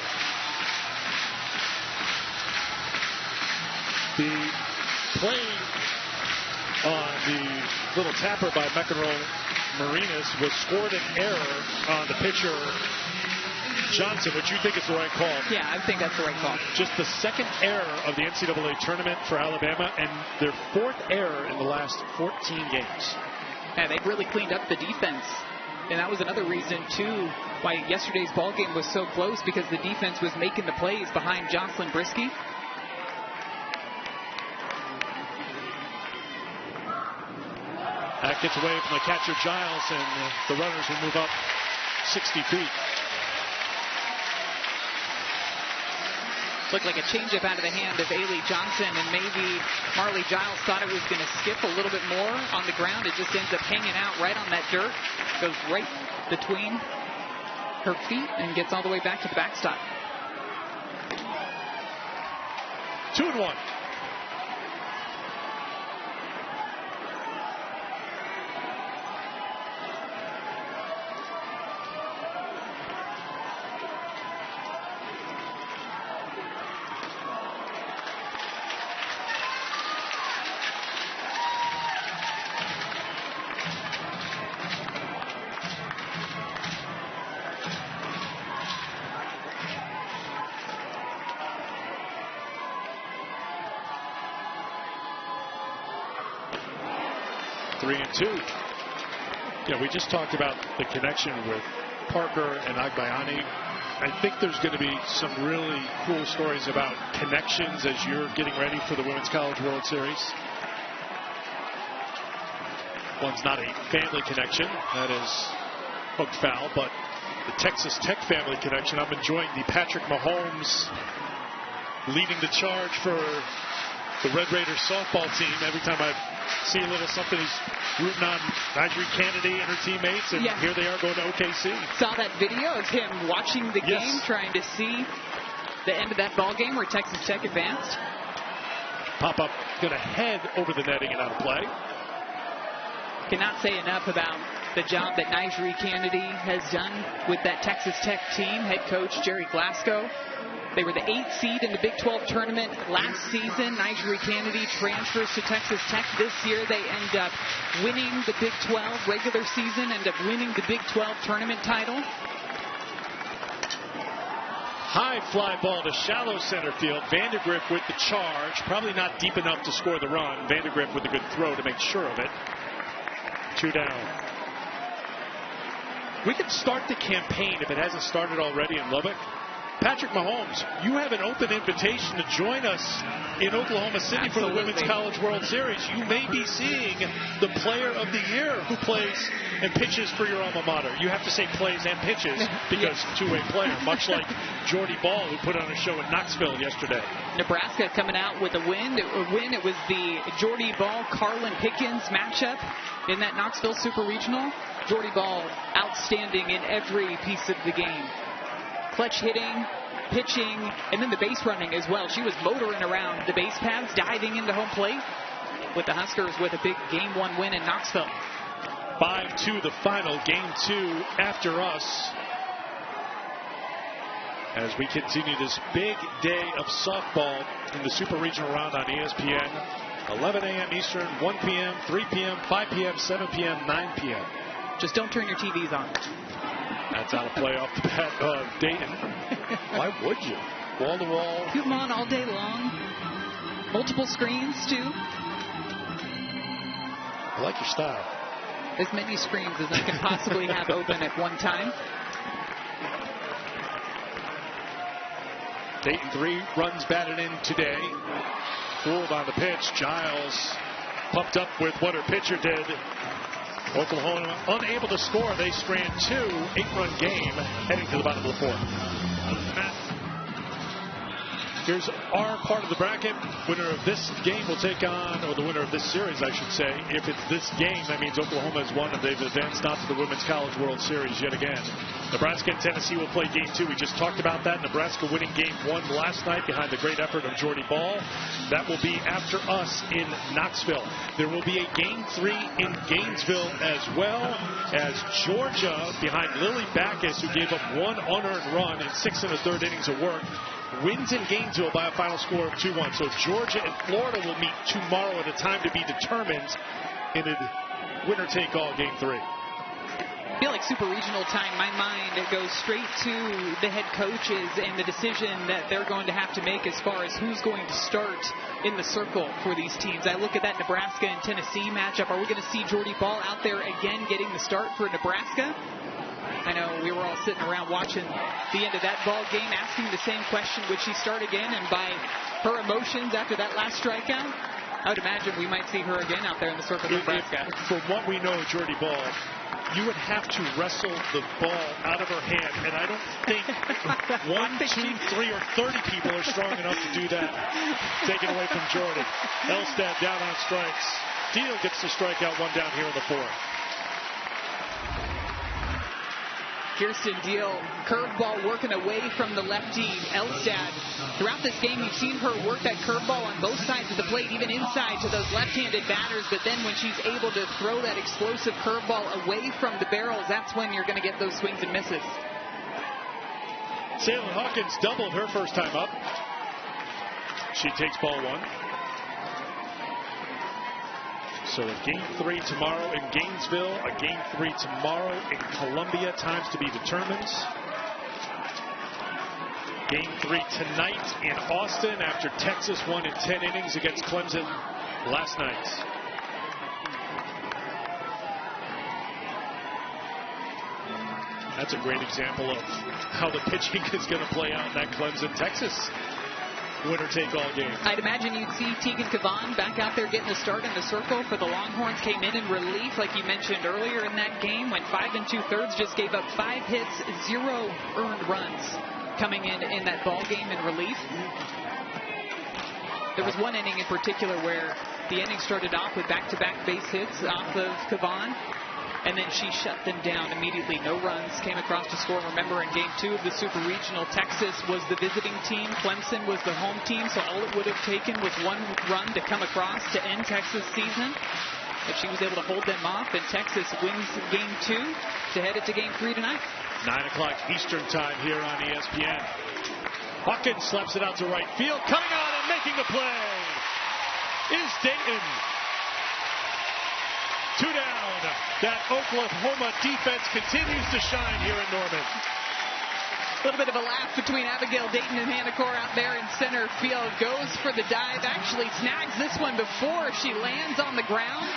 The play on the little tapper by McEnroe Marinas was scored an error on the pitcher Johnson, which you think is the right call. Yeah, I think that's the right call. Just the second error of the NCAA tournament for Alabama, and their fourth error in the last 14 games. Yeah, they've really cleaned up the defense. And that was another reason, too, why yesterday's ball game was so close, because the defense was making the plays behind Jocelyn Brisky. That gets away from the catcher Giles, and the runners will move up 60 feet. Looked like a changeup out of the hand of Ailey Johnson, and maybe Marley Giles thought it was going to skip a little bit more on the ground. It just ends up hanging out right on that dirt, goes right between her feet, and gets all the way back to the backstop. 2-1. Yeah, we just talked about the connection with Parker and Agbayani. I think there's going to be some really cool stories about connections as you're getting ready for the Women's College World Series. One's not a family connection, that is hooked foul, but the Texas Tech family connection. I'm enjoying the Patrick Mahomes leading the charge for the Red Raiders softball team. Every time I see a little something, he's rooting on Nigel Kennedy and her teammates, and here they are going to OKC. Saw that video of him watching the game, trying to see the end of that ball game where Texas Tech advanced. Pop-up going to head over the netting and out of play. Cannot say enough about the job that Nigel Kennedy has done with that Texas Tech team. Head coach Jerry Glasgow. They were the 8th seed in the Big 12 tournament last season. Nigel Kennedy transfers to Texas Tech. This year they end up winning the Big 12 regular season, end up winning the Big 12 tournament title. High fly ball to shallow center field. Vandergrift with the charge. Probably not deep enough to score the run. Vandergrift with a good throw to make sure of it. 2 down. We can start the campaign, if it hasn't started already, in Lubbock. Patrick Mahomes, you have an open invitation to join us in Oklahoma City for the Women's College World Series. You may be seeing the player of the year who plays and pitches for your alma mater. You have to say plays and pitches because two-way player, much like Jordy Ball, who put on a show in Knoxville yesterday. Nebraska coming out with a win. It was the Jordy Ball-Carlin Pickens matchup in that Knoxville Super Regional. Jordy Ball outstanding in every piece of the game. Clutch hitting, pitching, and then the base running as well. She was motoring around the base paths, diving into home plate with the Huskers with a big Game 1 win in Knoxville. 5-2 the final, Game 2 after us. As we continue this big day of softball in the Super Regional round on ESPN. 11 a.m. Eastern, 1 p.m., 3 p.m., 5 p.m., 7 p.m., 9 p.m. Just don't turn your TVs on. That's out of play off the bat of Dayton. Why would you? Wall to wall. Keep them on all day long. Multiple screens, too. I like your style. As many screens as I can possibly have open at one time. Dayton 3 runs batted in today. Fooled on the pitch. Giles pumped up with what her pitcher did. Oklahoma unable to score. They strand 2. 8-run game heading to the bottom of the 4th. Here's our part of the bracket. Winner of this game will take on, or the winner of this series, I should say. If it's this game, that means Oklahoma has won and they've advanced not to the Women's College World Series yet again. Nebraska and Tennessee will play Game 2. We just talked about that. Nebraska winning Game 1 last night behind the great effort of Jordy Ball. That will be after us in Knoxville. There will be a Game 3 in Gainesville as well, as Georgia, behind Lily Backus, who gave up one unearned run in 6 1/3 innings of work, wins in Gainesville by a final score of 2-1. So Georgia and Florida will meet tomorrow at a time to be determined in a winner-take-all Game 3. I feel like super regional time. My mind goes straight to the head coaches and the decision that they're going to have to make as far as who's going to start in the circle for these teams. I look at that Nebraska and Tennessee matchup. Are we going to see Jordy Ball out there again getting the start for Nebraska? I know we were all sitting around watching the end of that ball game, asking the same question, would she start again? And by her emotions after that last strikeout, I would imagine we might see her again out there in the circle of Nebraska. From what we know, Jordy Ball, you would have to wrestle the ball out of her hand, and I don't think 1, 2, 3, or 30 people are strong enough to do that. Taken away from Jordy. Elstad down on strikes. Deal gets to strike out one down here in the 4th. Kirsten Deal, curveball working away from the lefty Elstad. Throughout this game, you've seen her work that curveball on both sides of the plate, even inside to those left-handed batters. But then when she's able to throw that explosive curveball away from the barrels, that's when you're going to get those swings and misses. Salem Hawkins doubled her first time up. She takes ball 1. So a Game 3 tomorrow in Gainesville, a Game 3 tomorrow in Columbia. Times to be determined. Game 3 tonight in Austin after Texas won in 10 innings against Clemson last night. That's a great example of how the pitching is going to play out in that Clemson-Texas winner-take-all game. I'd imagine you'd see Tegan Cavan back out there getting a start in the circle for the Longhorns. Came in relief, like you mentioned earlier in that game. Went 5 2/3, just gave up 5 hits, 0 earned runs coming in that ball game in relief. There was one inning in particular where the inning started off with back-to-back base hits off of Cavan. And then she shut them down immediately. No runs came across to score. Remember, in Game 2 of the Super Regional, Texas was the visiting team. Clemson was the home team. So all it would have taken was 1 run to come across to end Texas' season. But she was able to hold them off, and Texas wins Game 2 to head it to Game 3 tonight. 9 o'clock Eastern time here on ESPN. Hawkins slaps it out to right field. Coming on and making the play is Dayton. 2 down. That Oklahoma defense continues to shine here in Norman. A little bit of a laugh between Abigail Dayton and Hannah Core out there in center field. Goes for the dive. Actually snags this one before she lands on the ground.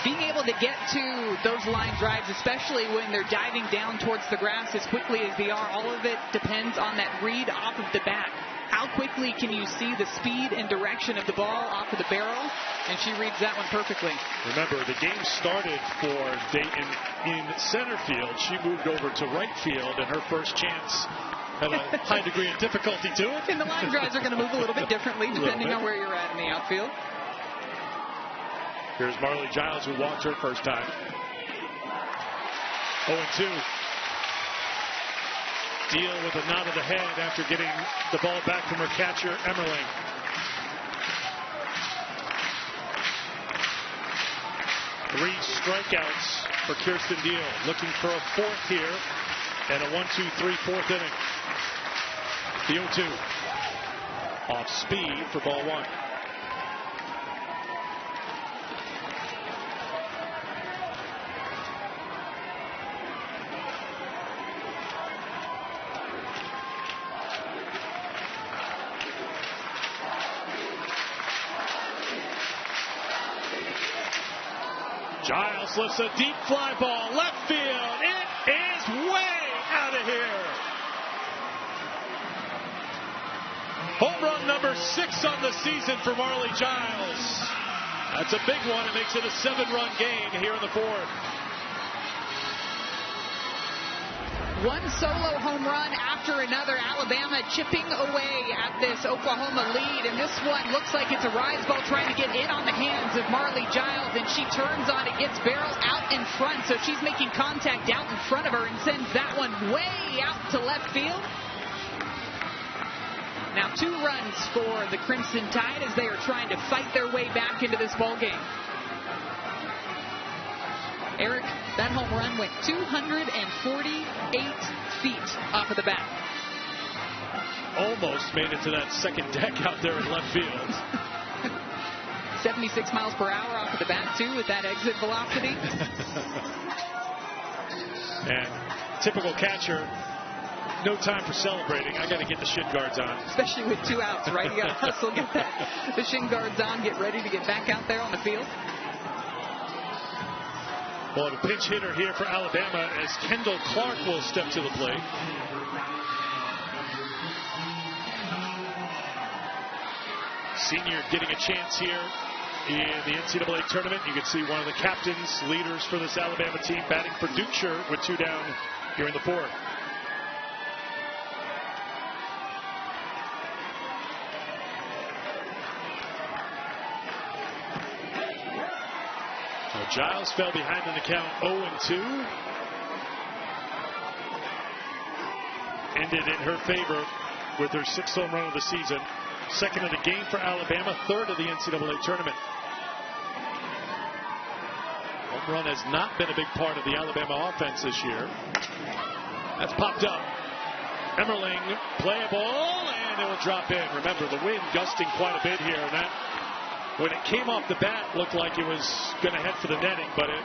Being able to get to those line drives, especially when they're diving down towards the grass as quickly as they are, all of it depends on that read off of the bat. How quickly can you see the speed and direction of the ball off of the barrel? And she reads that one perfectly. Remember, the game started for Dayton in center field. She moved over to right field, and her first chance had a high degree of difficulty to it. And the line drives are going to move a little bit differently depending on where you're at in the outfield. Here's Marley Giles, who walked her first time. 0-2. Deal with a nod of the head after getting the ball back from her catcher, Emmerling. Three strikeouts for Kirsten Deal. Looking for a 4th here. And a 1-2-3 4th inning. The 0-2. Off speed for ball 1. Giles lifts a deep fly ball, left field. It is way out of here. Home run number 6 on the season for Marley Giles. That's a big one. It makes it a 7-run game here in the 4th. One solo home run after another. Alabama chipping away at this Oklahoma lead. And this one looks like it's a rise ball trying to get in on the hands of Marley Giles. And she turns on it, gets barrel out in front. So she's making contact out in front of her and sends that one way out to left field. Now 2 runs for the Crimson Tide as they are trying to fight their way back into this ball game. Eric, that home run went 248 feet off of the bat. Almost made it to that second deck out there in left field. 76 miles per hour off of the bat, too, with that exit velocity. And typical catcher, no time for celebrating. I got to get the shin guards on. Especially with 2 outs, right? You got to hustle, get the shin guards on, get ready to get back out there on the field. Well, a pinch hitter here for Alabama as Kendall Clark will step to the plate. Senior getting a chance here in the NCAA tournament. You can see one of the captains, leaders for this Alabama team, batting for Dukeshire with 2 down here in the 4th. Giles fell behind in the count 0-2. Ended in her favor with her 6th home run of the season. 2nd of the game for Alabama, 3rd of the NCAA tournament. Home run has not been a big part of the Alabama offense this year. That's popped up. Emmerling, playable, and it will drop in. Remember, the wind gusting quite a bit here, and that, when it came off the bat, looked like it was going to head for the netting, but it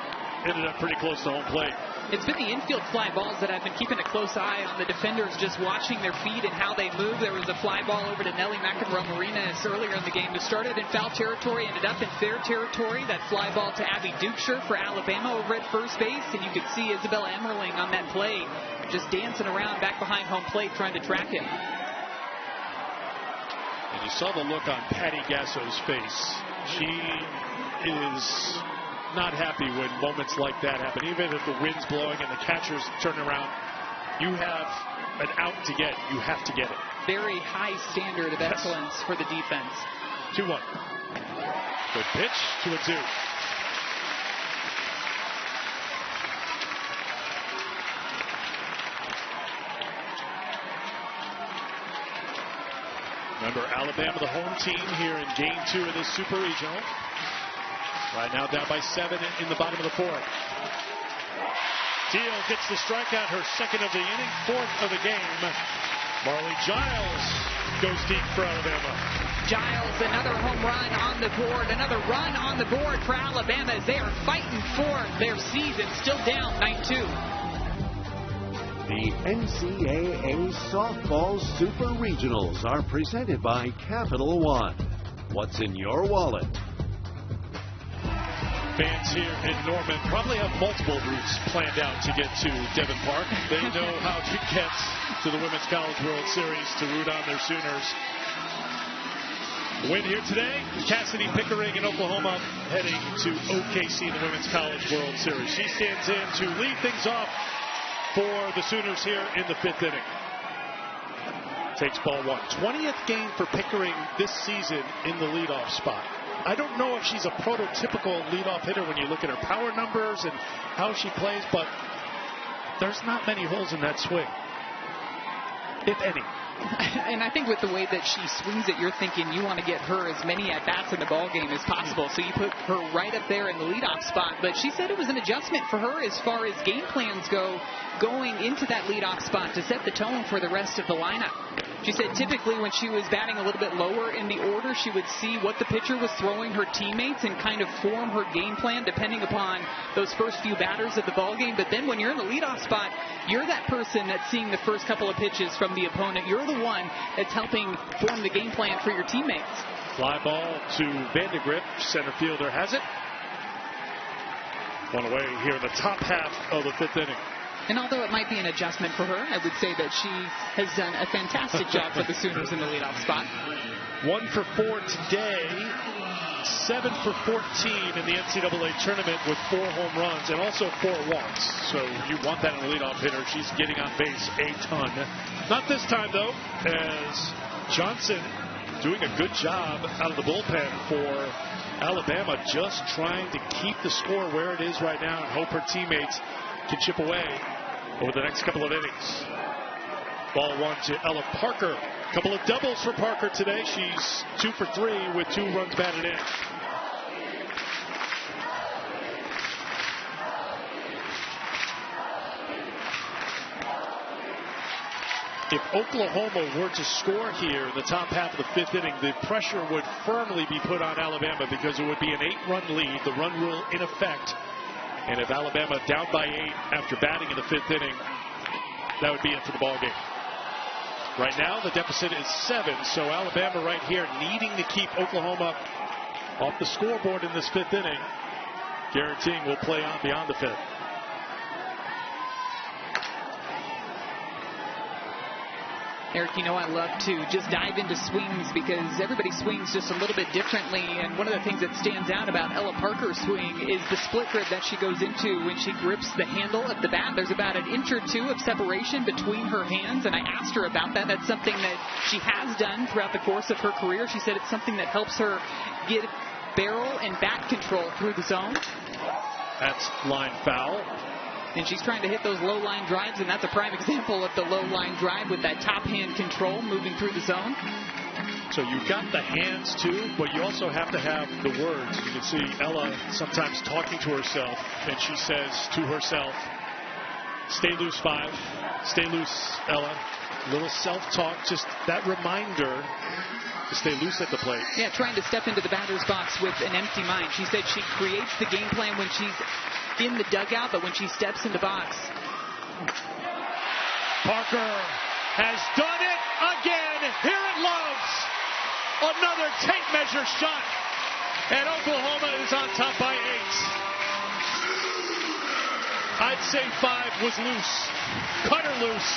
ended up pretty close to home plate. It's been the infield fly balls that I've been keeping a close eye on. The defenders just watching their feet and how they move. There was a fly ball over to Nelly McEnroe-Marinas earlier in the game. It started in foul territory, ended up in fair territory. That fly ball to Abby Dukeshire for Alabama over at first base. And you could see Isabella Emmerling on that play just dancing around back behind home plate trying to track it. And you saw the look on Patty Gasso's face. She is not happy when moments like that happen. Even if the wind's blowing and the catcher's turning around, you have an out to get. You have to get it. Very high standard of excellence for the defense. 2-1. Good pitch, 2-2. Remember, Alabama, the home team here in Game 2 of this Super Regional. Right now down by 7 in the bottom of the 4th. Teal gets the strikeout, her 2nd of the inning, 4th of the game. Marley Giles goes deep for Alabama. Giles, another home run on the board, another run on the board for Alabama as they are fighting for their season, still down 9-2. The NCAA Softball Super Regionals are presented by Capital One. What's in your wallet? Fans here in Norman probably have multiple routes planned out to get to Devon Park. They know how to get to the Women's College World Series to root on their Sooners. Win here today, Cassidy Pickering in Oklahoma heading to OKC in the Women's College World Series. She stands in to lead things off for the Sooners here in the 5th inning. Takes ball 1. 20th game for Pickering this season in the leadoff spot. I don't know if she's a prototypical leadoff hitter when you look at her power numbers and how she plays, but there's not many holes in that swing, if any. And I think with the way that she swings it, you're thinking you want to get her as many at-bats in the ballgame as possible. So you put her right up there in the leadoff spot. But she said it was an adjustment for her as far as game plans go, going into that leadoff spot to set the tone for the rest of the lineup. She said typically when she was batting a little bit lower in the order, she would see what the pitcher was throwing her teammates and kind of form her game plan depending upon those first few batters of the ballgame. But then when you're in the leadoff spot, you're that person that's seeing the first couple of pitches from the opponent. You're the one that's helping form the game plan for your teammates. Fly ball to Vandegrift. Center fielder has it. One away here in the top half of the 5th inning. And although it might be an adjustment for her, I would say that she has done a fantastic job for the Sooners in the leadoff spot. 1 for 4 today 7 for 14 in the NCAA tournament with 4 home runs and also 4 walks. So you want that in a leadoff hitter. She's getting on base a ton. Not this time, though, as Johnson doing a good job out of the bullpen for Alabama, just trying to keep the score where it is right now and hope her teammates can chip away over the next couple of innings. Ball 1 to Ella Parker. A couple of doubles for Parker today. She's 2 for 3 with 2 runs batted in. If Oklahoma were to score here in the top half of the 5th inning, the pressure would firmly be put on Alabama because it would be an 8-run lead, the run rule in effect. And if Alabama down by 8 after batting in the 5th inning, that would be it for the ballgame. Right now, the deficit is 7, so Alabama right here needing to keep Oklahoma off the scoreboard in this 5th inning, guaranteeing we'll play on beyond the 5th. Eric, you know I love to just dive into swings because everybody swings just a little bit differently. And one of the things that stands out about Ella Parker's swing is the split grip that she goes into when she grips the handle of the bat. There's about an inch or 2 of separation between her hands, and I asked her about that. That's something that she has done throughout the course of her career. She said it's something that helps her get barrel and bat control through the zone. That's line foul. And she's trying to hit those low line drives, and that's a prime example of the low line drive with that top hand control moving through the zone. So you've got the hands too, but you also have to have the words. You can see Ella sometimes talking to herself, and she says to herself, "Stay loose, 5. Stay loose, Ella." Little self-talk, just that reminder to stay loose at the plate. Yeah, trying to step into the batter's box with an empty mind. She said she creates the game plan when she's in the dugout, but when she steps in the box. Parker has done it again. Here at Love's. Another tape measure shot. And Oklahoma is on top by 8. I'd say 5 was loose. Cut her loose.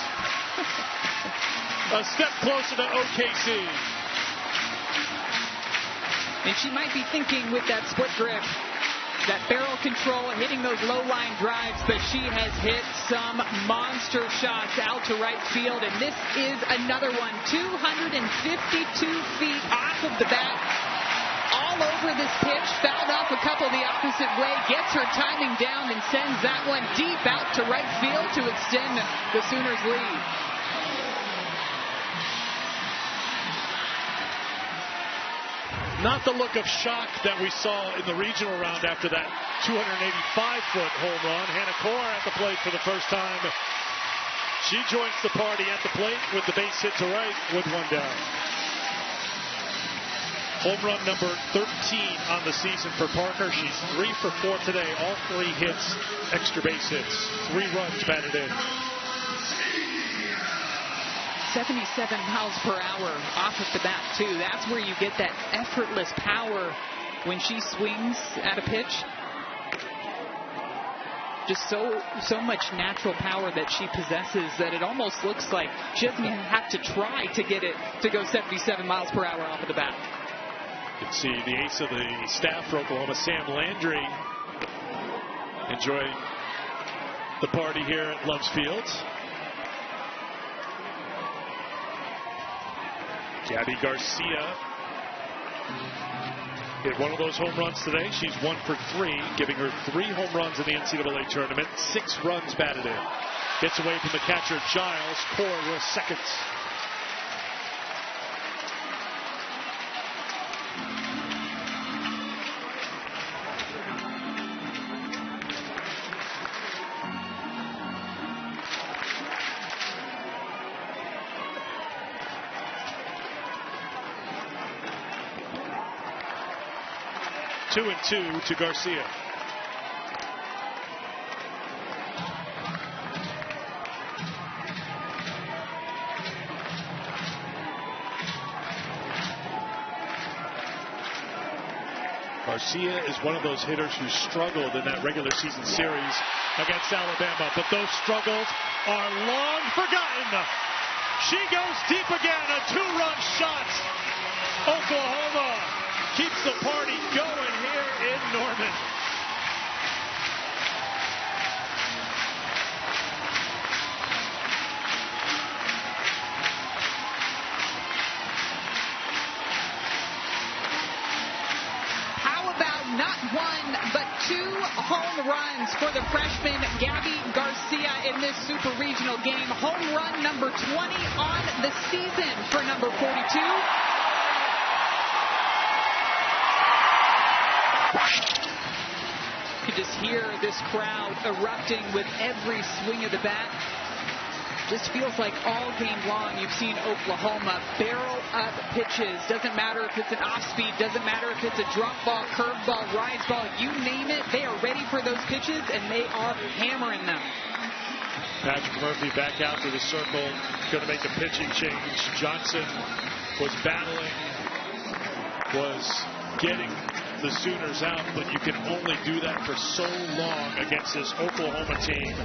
A step closer to OKC. And she might be thinking with that split grip, that barrel control, hitting those low line drives, but she has hit some monster shots out to right field, and this is another one, 252 feet off of the bat, all over this pitch, fouled off a couple the opposite way, gets her timing down and sends that one deep out to right field to extend the Sooners' lead. Not the look of shock that we saw in the regional round after that 285-foot home run. Hannah Core at the plate for the first time. She joins the party at the plate with the base hit to right with 1 down. Home run number 13 on the season for Parker. She's 3 for 4 today. All 3 hits, extra base hits. 3 runs batted in. 77 miles per hour off of the bat, too. That's where you get that effortless power when she swings at a pitch. Just so much natural power that she possesses that it almost looks like she doesn't even have to try to get it to go 77 miles per hour off of the bat. You can see the ace of the staff for Oklahoma, Sam Landry, enjoying the party here at Love's Field. Gabby Garcia hit one of those home runs today. She's 1 for 3, giving her 3 home runs in the NCAA tournament. 6 runs batted in. Gets away from the catcher, Giles. Core will second. Two and 2 to Garcia. Garcia is one of those hitters who struggled in that regular season series against Alabama, but those struggles are long forgotten. She goes deep again, a 2-run shot. Oklahoma keeps the party going here in Norman. Not one, but 2 home runs for the freshman Gabby Garcia in this super regional game. Home run number 20 on the season for number 42. You can just hear this crowd erupting with every swing of the bat. Just feels like all game long you've seen Oklahoma barrel up pitches. Doesn't matter if it's an off-speed, doesn't matter if it's a drop ball, curve ball, rise ball, you name it. They are ready for those pitches, and they are hammering them. Patrick Murphy back out to the circle, going to make a pitching change. Johnson was battling, was getting the Sooners out, but you can only do that for so long against this Oklahoma team.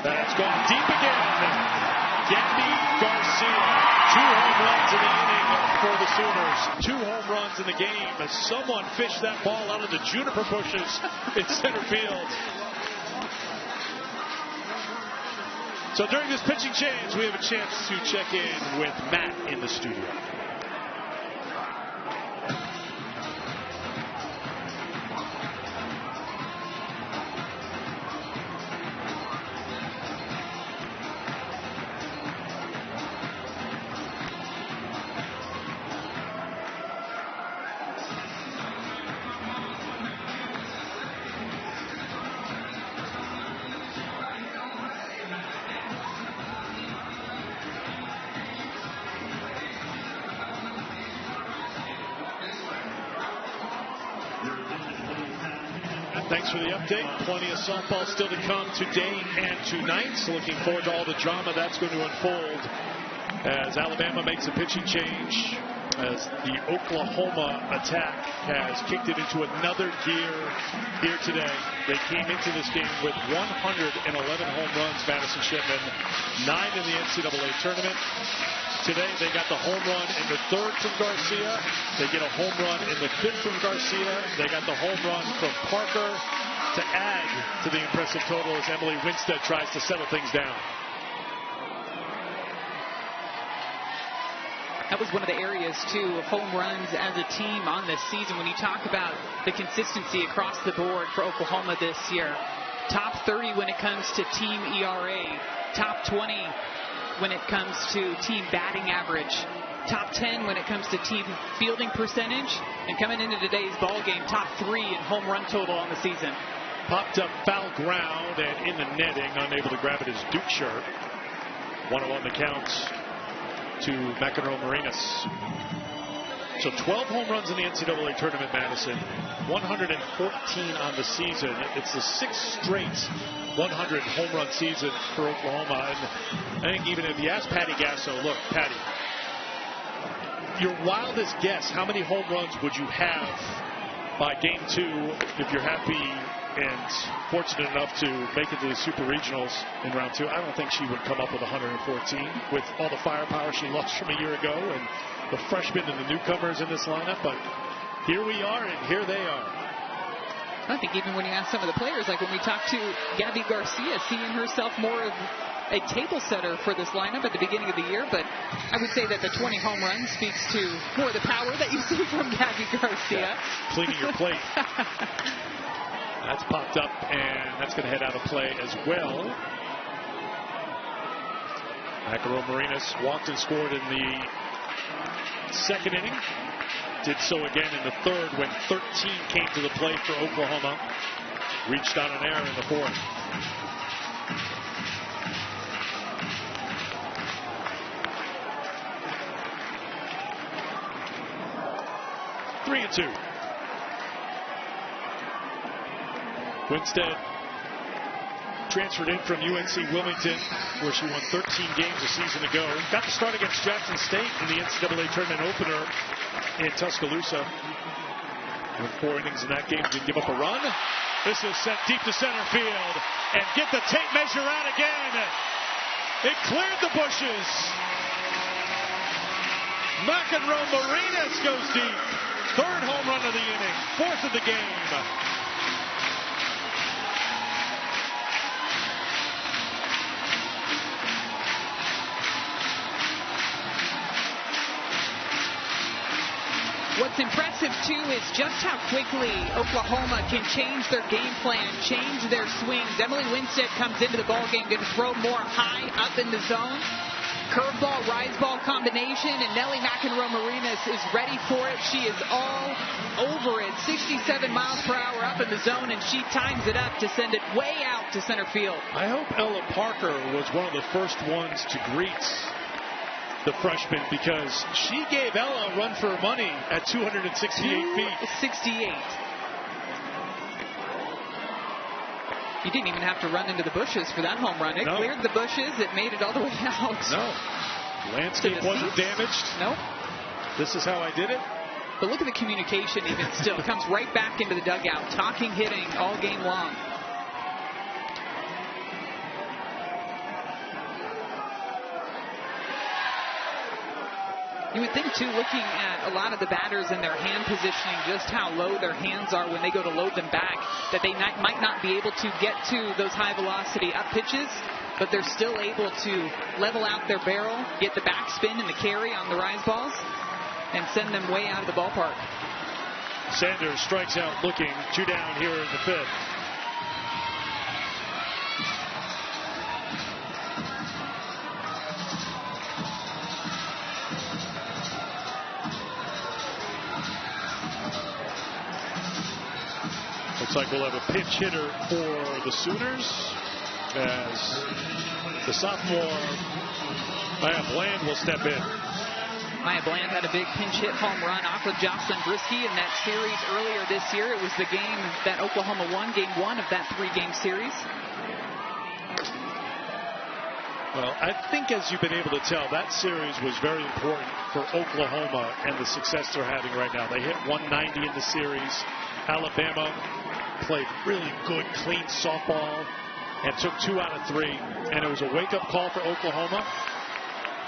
That's gone deep again. Gabby Garcia, 2 home runs in the inning for the Sooners. 2 home runs in the game as someone fished that ball out of the juniper bushes in center field. So during this pitching change, we have a chance to check in with Matt in the studio. Thanks for the update. Plenty of softball still to come today and tonight. So looking forward to all the drama that's going to unfold as Alabama makes a pitching change, as the Oklahoma attack has kicked it into another gear here today. They came into this game with 111 home runs, Madison Shipman, 9 in the NCAA tournament. Today they got the home run in the 3rd from Garcia. They get a home run in the 5th from Garcia. They got the home run from Parker to add to the impressive total as Emily Winstead tries to settle things down. That was one of the areas, too, of home runs as a team on this season. When you talk about the consistency across the board for Oklahoma this year, top 30 when it comes to team ERA, top 20 when it comes to team batting average, top 10 when it comes to team fielding percentage, and coming into today's ball game, top 3 in home run total on the season. Popped up foul ground and in the netting, unable to grab it is Duke shirt. 1-0 the count to McEnroe Marinas. So 12 home runs in the NCAA tournament, Madison. 114 on the season. It's the 6th straight 100 home run season for Oklahoma. And I think even if you ask Patty Gasso, look, Patty, your wildest guess, how many home runs would you have by game 2 if you're happy and fortunate enough to make it to the Super Regionals in round 2? I don't think she would come up with 114 with all the firepower she lost from a year ago and the freshmen and the newcomers in this lineup. But here we are, and here they are. I think even when you ask some of the players, like when we talked to Gabby Garcia, seeing herself more of a table setter for this lineup at the beginning of the year, but I would say that the 20 home runs speaks to more of the power that you see from Gabby Garcia. Yeah, cleaning your plate. That's popped up, and that's going to head out of play as well. McEnroe Marinas walked and scored in the 2nd inning. Did so again in the 3rd when 13 came to the plate for Oklahoma. Reached out an error in the 4th. Three and 2. Winstead transferred in from UNC Wilmington, where she won 13 games a season ago. Got to start against Jackson State in the NCAA tournament opener in Tuscaloosa. Won 4 innings in that game, didn't give up a run. This is sent deep to center field. And get the tape measure out again. It cleared the bushes. McEnroe Marinas goes deep. Third home run of the inning. Fourth of the game. What's impressive, too, is just how quickly Oklahoma can change their game plan, change their swings. Emily Winstead comes into the ballgame, going to throw more high up in the zone. Curveball, rise ball combination, and Nelly McEnroe Marinas is ready for it. She is all over it. 67 miles per hour up in the zone, and she times it up to send it way out to center field. I hope Ella Parker was one of the first ones to greet the freshman, because she gave Ella a run for her money at 268 feet. 68. You didn't even have to run into the bushes for that home run. It cleared the bushes. It made it all the way out. No. Landscape wasn't damaged. Nope. This is how I did it. But look at the communication even still. Comes right back into the dugout. Talking, hitting all game long. You would think, too, looking at a lot of the batters and their hand positioning, just how low their hands are when they go to load them back, that they might not be able to get to those high-velocity up pitches, but they're still able to level out their barrel, get the backspin and the carry on the rise balls, and send them way out of the ballpark. Sanders strikes out looking. 2 down here in the fifth. Looks like we'll have a pinch hitter for the Sooners as the sophomore Maya Bland will step in. Maya Bland had a big pinch hit home run off of Jocelyn Brisky in that series earlier this year. It was the game that Oklahoma won, game 1 of that 3-game series. Well, I think, as you've been able to tell, that series was very important for Oklahoma and the success they're having right now. They hit 190 in the series. Alabama played really good, clean softball and took 2 out of 3. And it was a wake-up call for Oklahoma.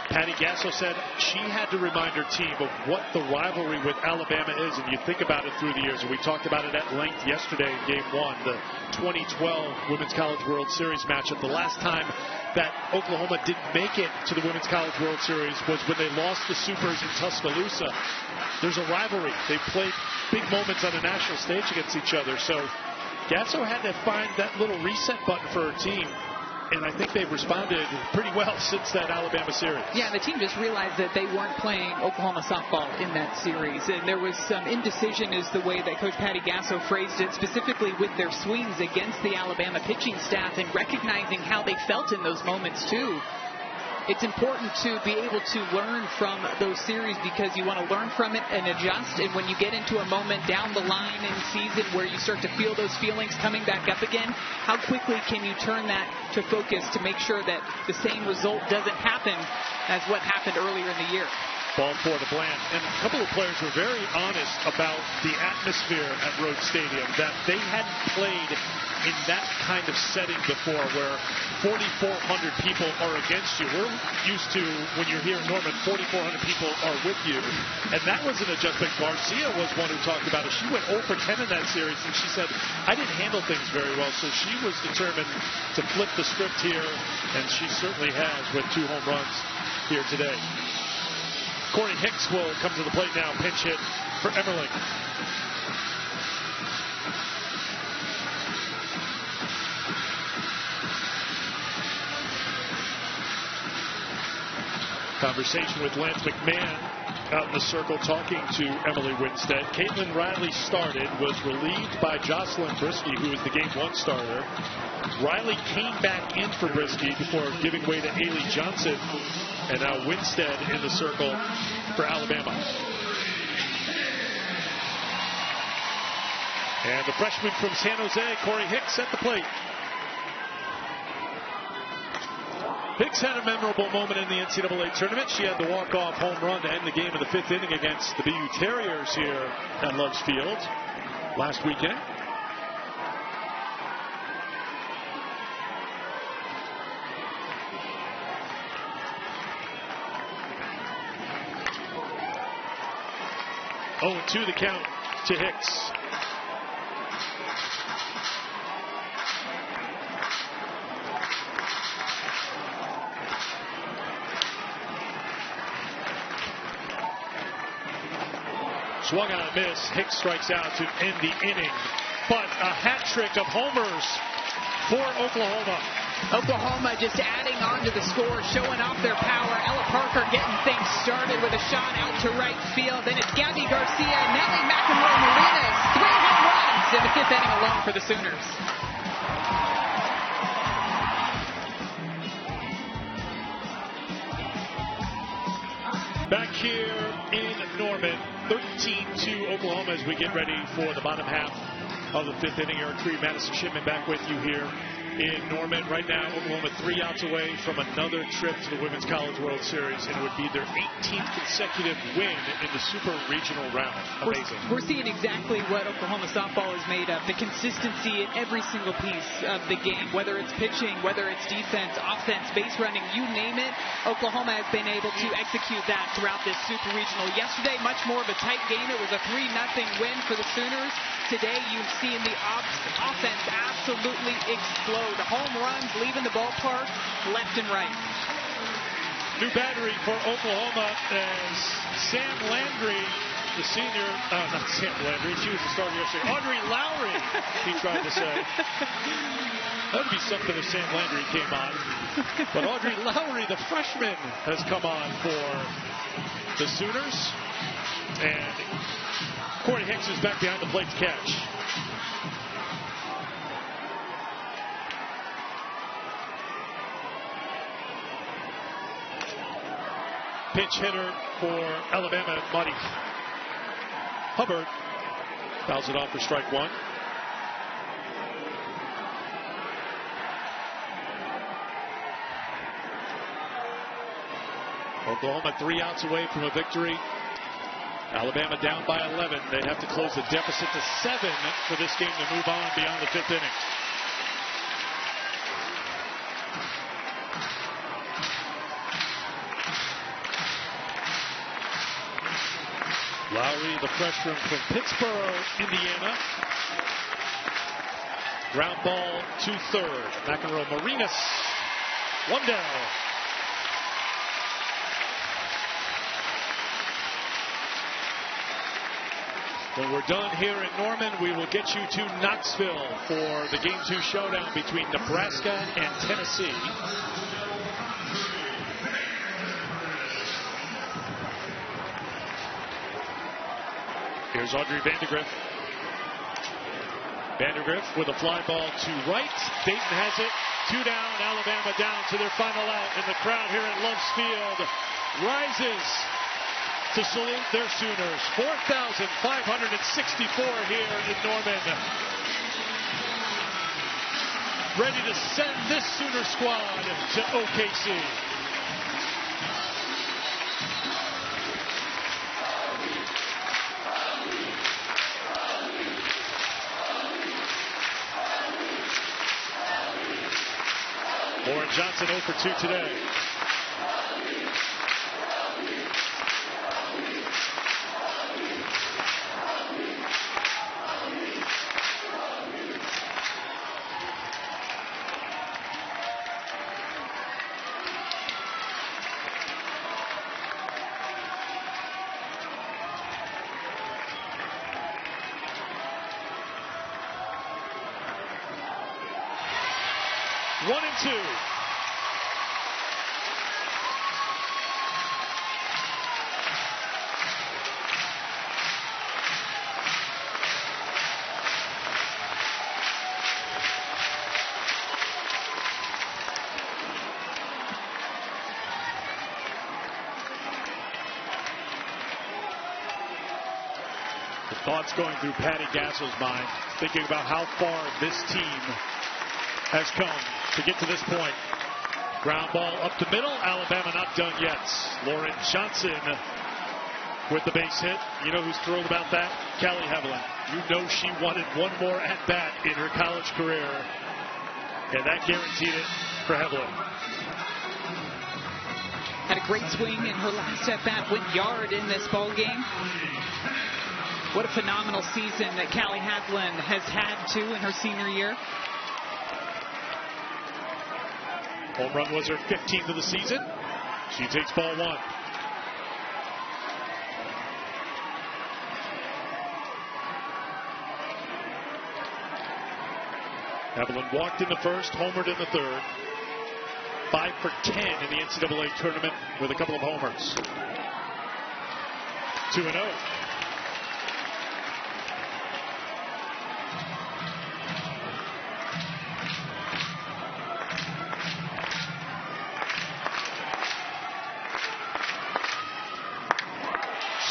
Patty Gasso said she had to remind her team of what the rivalry with Alabama is. And you think about it through the years. And we talked about it at length yesterday in Game 1, the 2012 Women's College World Series matchup. The last time that Oklahoma didn't make it to the Women's College World Series was when they lost the Supers in Tuscaloosa. There's a rivalry. They played big moments on the national stage against each other. So Gasso had to find that little reset button for her team. And I think they've responded pretty well since that Alabama series. Yeah, the team just realized that they weren't playing Oklahoma softball in that series. And there was some indecision is the way that Coach Patty Gasso phrased it, specifically with their swings against the Alabama pitching staff and recognizing how they felt in those moments, too. It's important to be able to learn from those series because you want to learn from it and adjust. And when you get into a moment down the line in season where you start to feel those feelings coming back up again, how quickly can you turn that to focus to make sure that the same result doesn't happen as what happened earlier in the year? Ball 4 to Bland. And a couple of players were very honest about the atmosphere at Rhodes Stadium, that they hadn't played in that kind of setting before where 4,400 people are against you. We're used to, when you're here in Norman, 4,400 people are with you. And that was an adjustment. Garcia was one who talked about it. She went 0 for 10 in that series, and she said, I didn't handle things very well. So she was determined to flip the script here, and she certainly has with 2 home runs here today. Corey Hicks will come to the plate now. Pinch hit for Emmerling. Conversation with Lance McMahon out in the circle talking to Emily Winstead. Caitlin Riley started, was relieved by Jocelyn Brisky, who was the Game 1 starter. Riley came back in for Brisky before giving way to Ailey Johnson. And now Winstead in the circle for Alabama. And the freshman from San Jose, Corey Hicks, at the plate. Hicks had a memorable moment in the NCAA tournament. She had the walk-off home run to end the game in the 5th inning against the BU Terriers here at Love's Field last weekend. 0-2 the count to Hicks. Swung on a miss. Hicks strikes out to end the inning. But a hat trick of homers for Oklahoma. Oklahoma just adding on to the score, showing off their power. Ella Parker getting things started with a shot out to right field. Then it's Gabby Garcia, Nelly McEnroe Marinas. 3 home runs in the 5th inning alone for the Sooners. Back here in Norman, 13-2 Oklahoma as we get ready for the bottom half of the 5th inning. Eric Creed, Madison Shipman back with you here in Norman. Right now, Oklahoma 3 outs away from another trip to the Women's College World Series, and it would be their 18th consecutive win in the Super Regional round. Amazing. We're seeing exactly what Oklahoma softball is made of. The consistency in every single piece of the game, whether it's pitching, whether it's defense, offense, base running, you name it. Oklahoma has been able to execute that throughout this Super Regional. Yesterday, much more of a tight game. It was a 3-0 win for the Sooners. Today, you've seen the offense absolutely explode. Home runs leaving the ballpark left and right. New battery for Oklahoma as Sam Landry, the senior, not Sam Landry, she was the starter yesterday. Audrey Lowry, he tried to say. That would be something if Sam Landry came on. But Audrey Lowry, the freshman, has come on for the Sooners. And Corey Hicks is back behind the plate to catch. Pinch hitter for Alabama, Monty Hubbard. Fouls it off for strike one. Oklahoma 3 outs away from a victory. Alabama down by 11. They'd have to close the deficit to 7 for this game to move on beyond the 5th inning. Lowry, the freshman from Pittsburgh, Indiana. Ground ball to third. McEnroe Marinas. 1 down. When we're done here in Norman, we will get you to Knoxville for the Game 2 showdown between Nebraska and Tennessee. Here's Audrey Vandegrift. Vandegrift with a fly ball to right. Dayton has it. 2 down. Alabama down to their final out. And the crowd here at Loves Field rises to salute their Sooners. 4,564 here in Norman. Ready to send this Sooner squad to OKC. Lauren Johnson 0 for 2 today. One and two. The thoughts going through Patty Gasso's mind, thinking about how far this team has come to get to this point. Ground ball up the middle. Alabama not done yet. Lauren Johnson with the base hit. You know who's thrilled about that? Callie Hevelin. You know she wanted one more at-bat in her college career. And that guaranteed it for Hevelin. Had a great swing in her last at-bat. Went yard in this ball game. What a phenomenal season that Callie Haslund has had, too, in her senior year. Home run was her 15th of the season. She takes ball 1. Evelyn walked in the first, homered in the third. 5 for 10 in the NCAA tournament with a couple of homers. 2-0.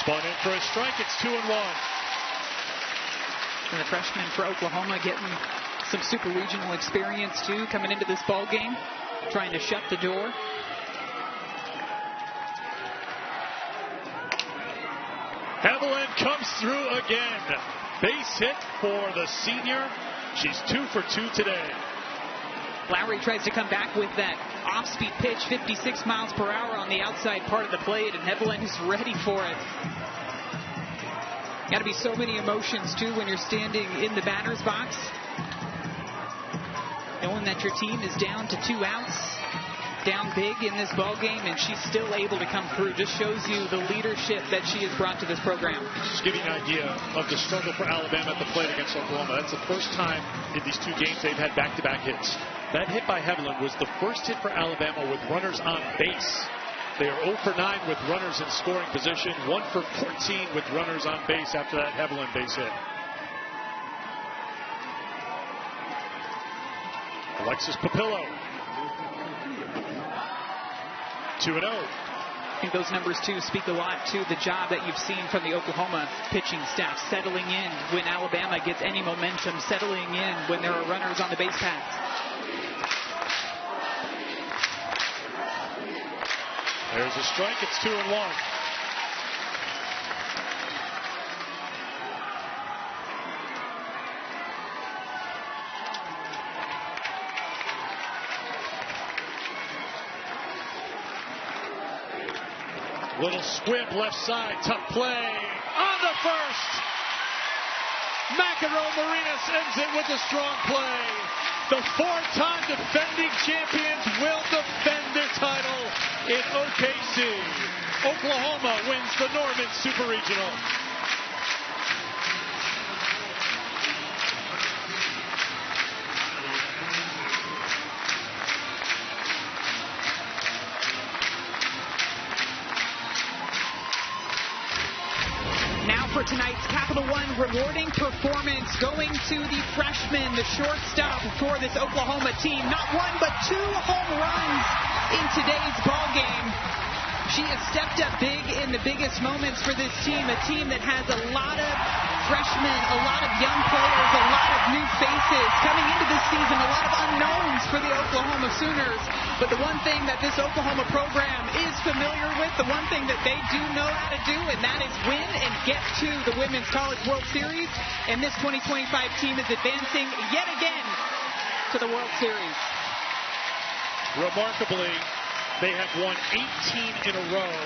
Spun in for a strike. It's 2-1. And the freshman for Oklahoma getting some super regional experience too, coming into this ball game, trying to shut the door. Evelyn comes through again. Base hit for the senior. She's 2 for 2 today. Lowry tries to come back with that off-speed pitch, 56 miles per hour on the outside part of the plate, and Evelyn is ready for it. Got to be so many emotions, too, when you're standing in the batter's box, knowing that your team is down to 2 outs, down big in this ball game, and she's still able to come through. Just shows you the leadership that she has brought to this program. Just give you an idea of the struggle for Alabama at the plate against Oklahoma. That's the first time in these 2 games they've had back-to-back hits. That hit by Evelyn was the first hit for Alabama with runners on base. They are 0 for 9 with runners in scoring position, 1 for 14 with runners on base after that Evelyn base hit. Alexis Papillo. 2-0. I think those numbers, too, speak a lot to the job that you've seen from the Oklahoma pitching staff, settling in when Alabama gets any momentum, settling in when there are runners on the base paths. There's a strike. It's 2-1. Little squib left side. Tough play. On the first. McEnroe Marinas ends it with a strong play. The 4-time defending champions will defend their title in OKC. Oklahoma wins the Norman Super Regional. Now for tonight's Capital One rewarding performance, going to the freshman, the shortstop for this Oklahoma team. Not 1 but 2 home runs in today's ball game. She has stepped up big in the biggest moments for this team, a team that has a lot of freshmen, a lot of young players, a lot of new faces coming into this season, a lot of unknowns for the Oklahoma Sooners. But the one thing that this Oklahoma program is familiar with, the one thing that they do know how to do, and that is win and get to the Women's College World Series. And this 2025 team is advancing yet again to the World Series. Remarkably, they have won 18 in a row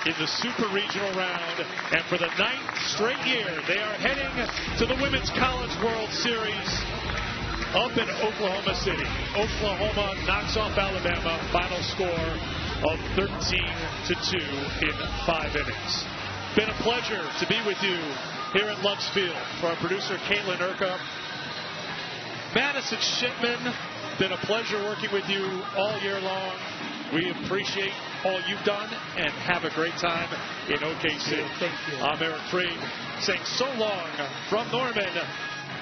in the Super Regional round, and for the 9th straight year, they are heading to the Women's College World Series up in Oklahoma City. Oklahoma knocks off Alabama, final score of 13-2 in 5 innings. Been a pleasure to be with you here at Loves Field. For our producer, Caitlin Urquhart, Madison Shipman, been a pleasure working with you all year long. We appreciate all you've done, and have a great time in OKC. Thank you. I'm Eric Freed saying so long from Norman.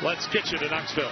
Let's get you to Knoxville.